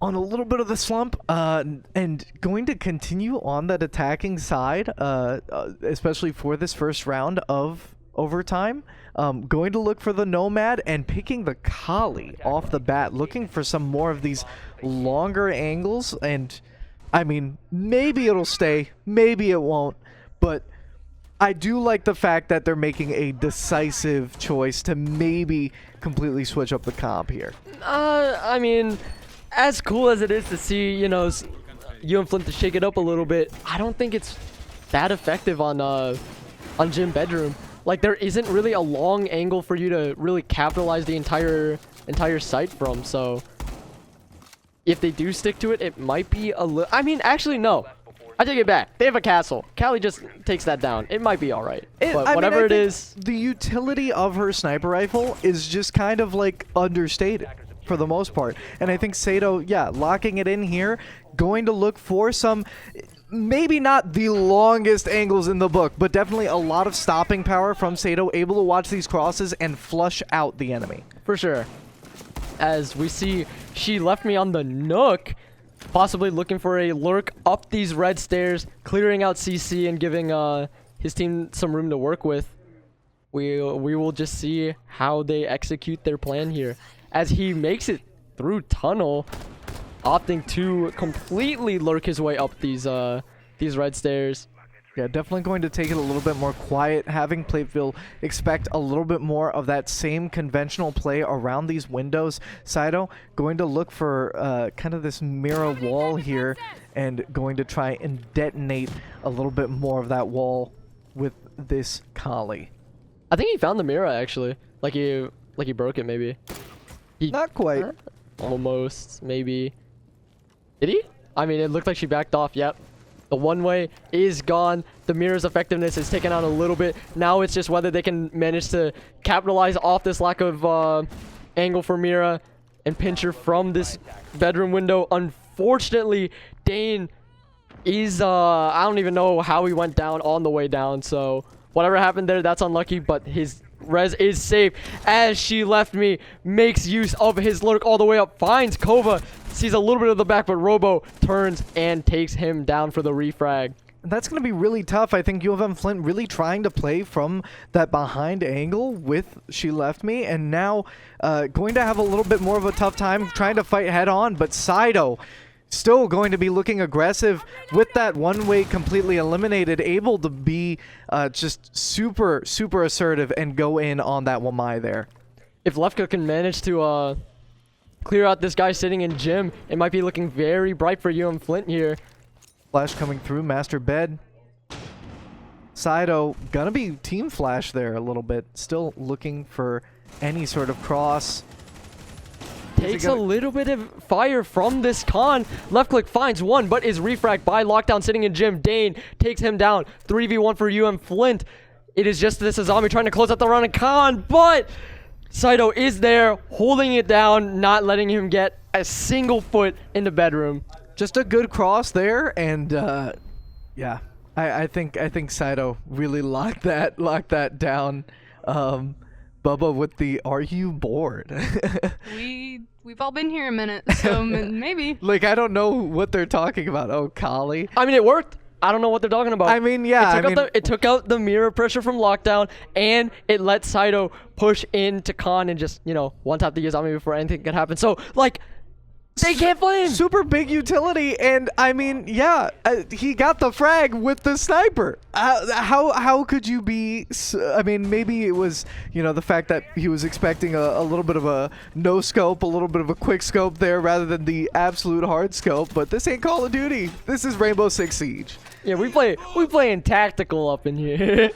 on a little bit of the slump and going to continue on that attacking side, especially for this first round of overtime. Going to look for the Nomad and picking the Kali off the bat, looking for some more of these longer angles. And I mean, maybe it'll stay, maybe it won't, but I do like the fact that they're making a decisive choice to maybe completely switch up the comp here. I mean, as cool as it is to see, you know, UM-Flint to shake it up a little bit, I don't think it's that effective on Gym Bedroom. Like, there isn't really a long angle for you to really capitalize the entire site from, so if they do stick to it, it might be a little... I mean, actually, no. I take it back. They have a castle. Callie just takes that down. It might be all right. But whatever it is... The utility of her sniper rifle is just kind of, like, understated for the most part. And I think Saito, yeah, locking it in here, going to look for some... Maybe not the longest angles in the book, but definitely a lot of stopping power from Saito, able to watch these crosses and flush out the enemy. For sure. As we see, She Left Me on the Nook, possibly looking for a lurk up these red stairs, clearing out CC and giving his team some room to work with. We will just see how they execute their plan here. As he makes it through tunnel, opting to completely lurk his way up these red stairs. Yeah, definitely going to take it a little bit more quiet, having Platteville expect a little bit more of that same conventional play around these windows. Saito going to look for kind of this mirror wall here and going to try and detonate a little bit more of that wall with this Kali. I think he found the mirror actually. Like he broke it maybe. Not quite. Almost, maybe. Did he? I mean, it looked like she backed off. Yep. The one-way is gone. The mirror's effectiveness is taken out a little bit. Now it's just whether they can manage to capitalize off this lack of angle for Mira and pinch her from this bedroom window. Unfortunately, Dane is, I don't even know how he went down on the way down. So whatever happened there, that's unlucky, but his res is safe as She Left Me makes use of his lurk all the way up, finds Kova, sees a little bit of the back, but Robo turns and takes him down for the refrag. That's going to be really tough. I think UM-Flint really trying to play from that behind angle with She Left Me, and now going to have a little bit more of a tough time trying to fight head on, but Saito still going to be looking aggressive with that one-way completely eliminated, able to be just super assertive and go in on that Wamai there. If Lefka can manage to clear out this guy sitting in gym, it might be looking very bright for UM-Flint here. Flash coming through, master bed. Saito gonna be team flash there a little bit, still looking for any sort of cross. Takes a little bit of fire from this con. Left click finds one, but is refragged by Lockdown sitting in gym. Dane takes him down. 3v1 for UM-Flint. It is just this zombie trying to close out the round of con, but Saito is there, holding it down, not letting him get a single foot in the bedroom. Just a good cross there, and yeah, I think Saito really locked that down. Bubba with the "Are you bored?" We've all been here a minute, so maybe. Like, I don't know what they're talking about. Oh, Kali. I mean, it worked. I don't know what they're talking about. I mean, yeah. It took out the mirror pressure from Lockdown, and it let Saito push into Khan and just, one tap the zombie before anything could happen. So, like, they can't flame. Super big utility, and I mean, yeah, he got the frag with the sniper. How could you be? I mean, maybe it was the fact that he was expecting a little bit of a no scope, a little bit of a quick scope there, rather than the absolute hard scope. But this ain't Call of Duty. This is Rainbow Six Siege. Yeah, we playing tactical up in here.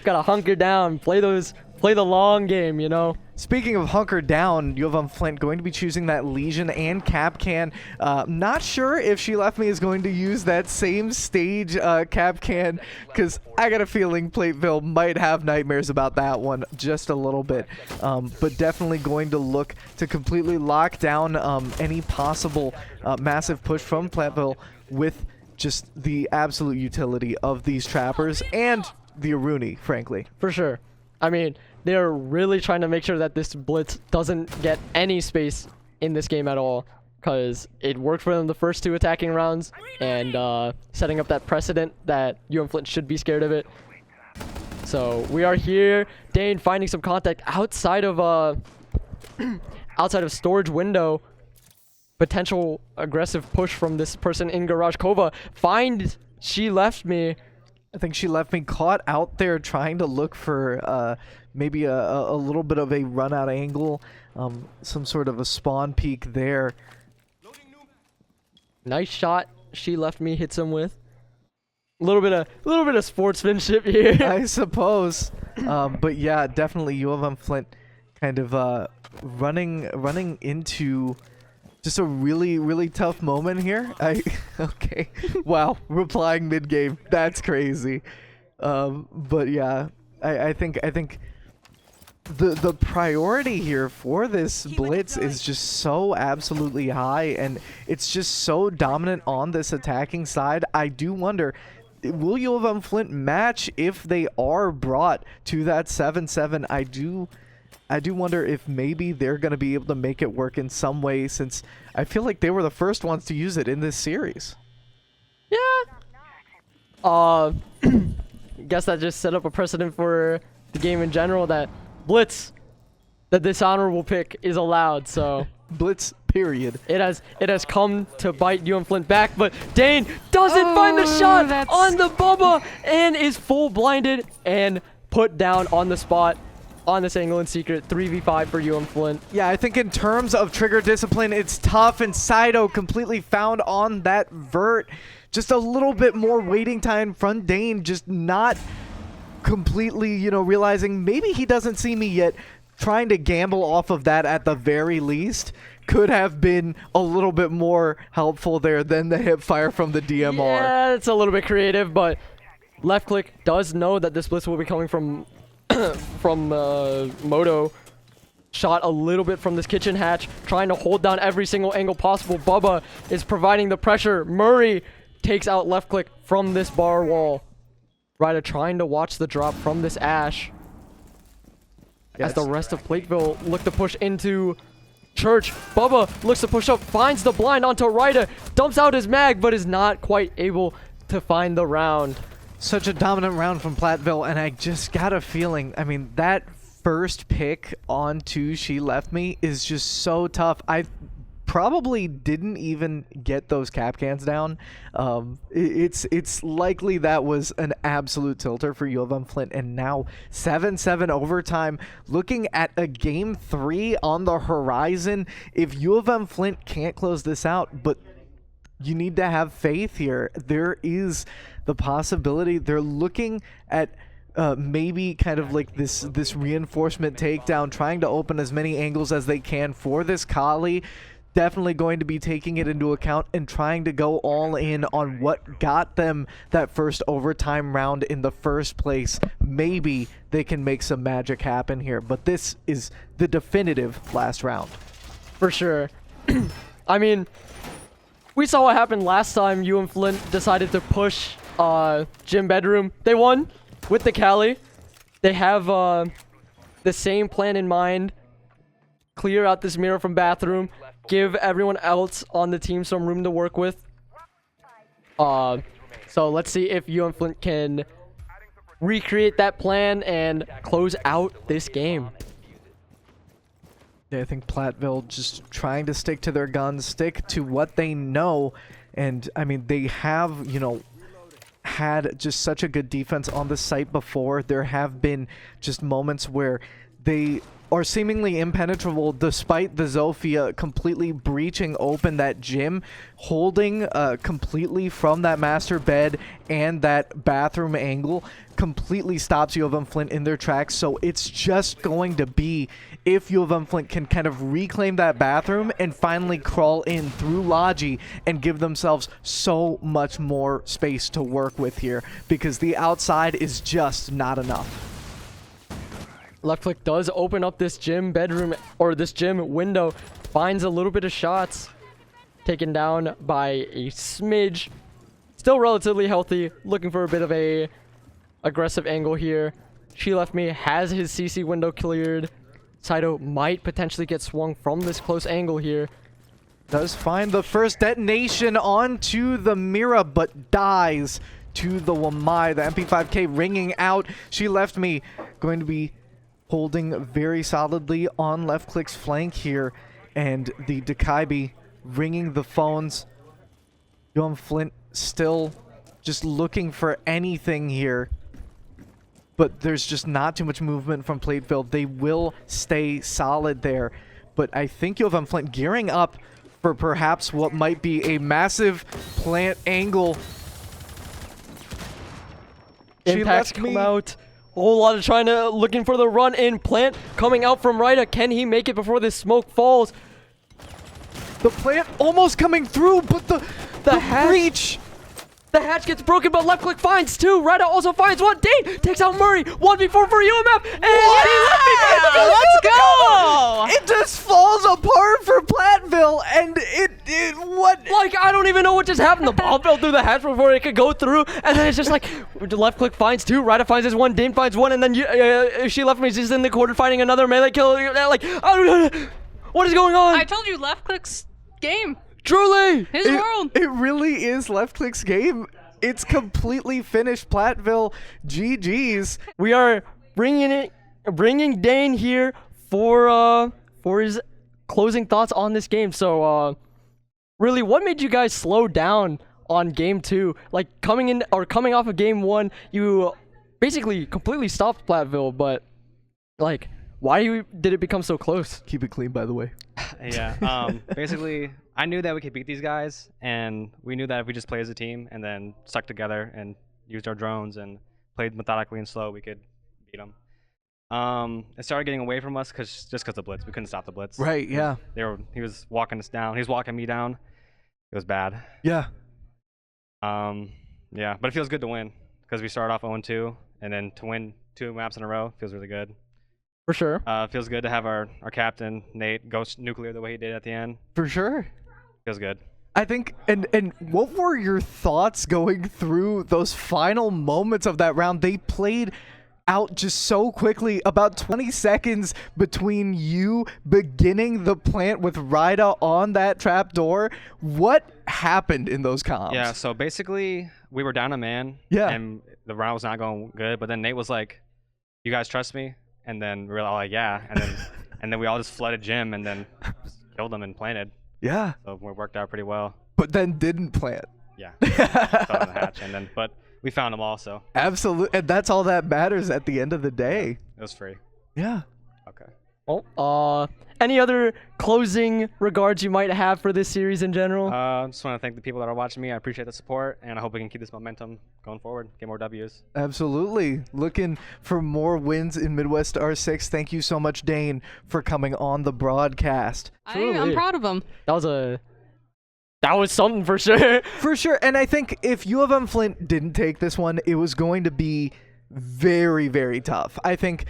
Gotta hunker down, play the long game, Speaking of hunker down, UM-Flint going to be choosing that Legion and Capcan. Not sure if She Left Me is going to use that same stage Capcan, because I got a feeling Platteville might have nightmares about that one just a little bit. But definitely going to look to completely lock down any possible massive push from Platteville with just the absolute utility of these trappers and the Aruni, frankly. For sure. I mean, they're really trying to make sure that this blitz doesn't get any space in this game at all, because it worked for them the first two attacking rounds, and setting up that precedent that UM-Flint should be scared of it. So we are here. Dane finding some contact outside of outside of storage window. Potential aggressive push from this person in garage. Kova finds She Left Me. I think She Left Me caught out there trying to look for maybe a little bit of a run out angle, some sort of a spawn peek there. Nice shot. She Left Me hits him with a little bit of sportsmanship here. I suppose, but yeah, definitely UM-Flint kind of running into just a really tough moment here. Okay. Wow. Replying mid-game. That's crazy. But yeah, I think the priority here for this blitz is just so absolutely high, and it's just so dominant on this attacking side. I do wonder, will UM-Flint match if they are brought to that 7-7? I do wonder if maybe they're going to be able to make it work in some way, since I feel like they were the first ones to use it in this series. Yeah. Guess that just set up a precedent for the game in general, that blitz, the dishonorable pick, is allowed. So Blitz, period. It has come to bite UM-Flint back, but Dane doesn't find the shot on the Bubba and is full blinded and put down on the spot on this angle in secret. 3v5 for UM-Flint. Yeah, I think in terms of trigger discipline, it's tough, and Saito completely found on that vert. Just a little bit more waiting time from Dane, just not completely, you know, realizing maybe he doesn't see me yet. Trying to gamble off of that at the very least could have been a little bit more helpful there than the hip fire from the DMR. Yeah, it's a little bit creative, but RightCliick does know that this blitz will be coming from Moto. Shot a little bit from this kitchen hatch, trying to hold down every single angle possible. Bubba is providing the pressure. Murray takes out RightCliick from this bar wall. Ryder trying to watch the drop from this Ash. As the rest of Platteville look to push into Church. Bubba looks to push up, finds the blind onto Ryder, dumps out his mag, but is not quite able to find the round. Such a dominant round from Platteville, and I just got a feeling, I mean, that first pick onto She Left Me is just so tough. I probably didn't even get those cap cans down. It's likely that was an absolute tilter for UM-Flint, and now 7-7 overtime, looking at a game 3 on the horizon. If UM-Flint can't close this out, but you need to have faith here. There is the possibility they're looking at maybe kind of like this reinforcement takedown, trying to open as many angles as they can for this Kali. Definitely going to be taking it into account and trying to go all in on what got them that first overtime round in the first place. Maybe they can make some magic happen here, but this is the definitive last round. For sure. I mean, we saw what happened last time UM-Flint decided to push Gym Bedroom. They won with the Cali. They have the same plan in mind. Clear out this mirror from bathroom. Give everyone else on the team some room to work with. So let's see if UM-Flint can recreate that plan and close out this game. Yeah, I think Platteville just trying to stick to their guns, stick to what they know. And, I mean, they have, you know, had just such a good defense on the site before. There have been just moments where they are seemingly impenetrable despite the Zofia completely breaching open that gym, holding completely from that master bed and that bathroom angle, completely stops UM-Flint in their tracks. So it's just going to be if UM-Flint can kind of reclaim that bathroom and finally crawl in through Logi and give themselves so much more space to work with here, because the outside is just not enough. RightCliick does open up this gym bedroom, or this gym window, finds a little bit of shots, taken down by a smidge. Still relatively healthy, looking for a bit of a aggressive angle here. She Left Me has his CC window cleared. Saito might potentially get swung from this close angle here. Does find the first detonation onto the Mira, but dies to the Wamai. The MP5K ringing out. She Left Me going to be holding very solidly on RightCliick's flank here, and the Dakaibi ringing the phones. UM-Flint still just looking for anything here, but there's just not too much movement from Platteville. They will stay solid there, but I think UM-Flint gearing up for perhaps what might be a massive plant angle. Impacts come out. A whole lot of looking for the run in. Plant coming out from Ryder. Can he make it before this smoke falls? The plant almost coming through, but the breach. The hatch gets broken, but RightCliick finds two. Ryder also finds one. Dane takes out Murray. 1v4 for UMF. And Let's go! It just falls apart for Platteville, and what? Like, I don't even know what just happened. The ball fell through the hatch before it could go through, and then it's just like, RightCliick finds two. Ryder finds his one. Dane finds one, and then She Left Me just in the corner fighting another melee kill. Like, what is going on? I told you, RightCliick's game. Truly! His world. It really is RightCliick's game. It's completely finished. Platteville, GG's. We are bringing Dane here for his closing thoughts on this game. So, really, what made you guys slow down on game 2? Like coming off of game 1, you basically completely stopped Platteville, but like, why did it become so close? Keep it clean, by the way. Yeah. Basically, I knew that we could beat these guys, and we knew that if we just played as a team and then stuck together and used our drones and played methodically and slow, we could beat them. It started getting away from us just because the blitz. We couldn't stop the blitz. Right, yeah. He was walking us down. He was walking me down. It was bad. Yeah. Yeah, but it feels good to win because we started off 0-2, and then to win 2 maps in a row feels really good. For sure. Feels good to have our captain, Nate, go nuclear the way he did at the end. For sure. Feels good. I think, and what were your thoughts going through those final moments of that round? They played out just so quickly, about 20 seconds between you beginning the plant with Ryda on that trap door. What happened in those comms? Yeah, so basically we were down a man, and the round was not going good, but then Nate was like, "You guys trust me?" And then we were all like, "Yeah," and then we all just flooded gym and then just killed them and planted. Yeah. So it worked out pretty well. But then didn't plant. Yeah. Fell in the hatch, but we found them all, so. Absolutely, and that's all that matters at the end of the day. It was free. Yeah. Okay. Well, any other closing regards you might have for this series in general? Just want to thank the people that are watching me. I appreciate the support, and I hope we can keep this momentum going forward, get more W's. Absolutely. Looking for more wins in Midwest R6. Thank you so much, Dane, for coming on the broadcast. I'm proud of him. That was something for sure. For sure. And I think if UM-Flint didn't take this one, it was going to be very, very tough. I think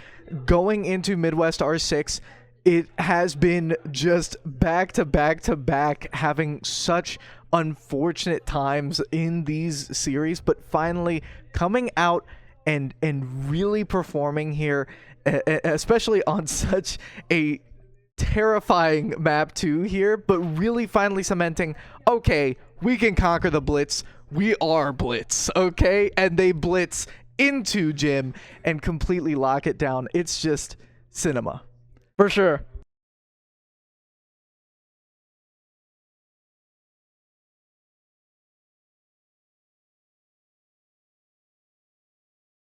going into Midwest R6, it has been just back to back to back, having such unfortunate times in these series, but finally coming out and really performing here, especially on such a terrifying map 2 here, but really finally cementing, okay, we can conquer the blitz. We are blitz, okay? And they blitz into gym and completely lock it down. It's just cinema. For sure.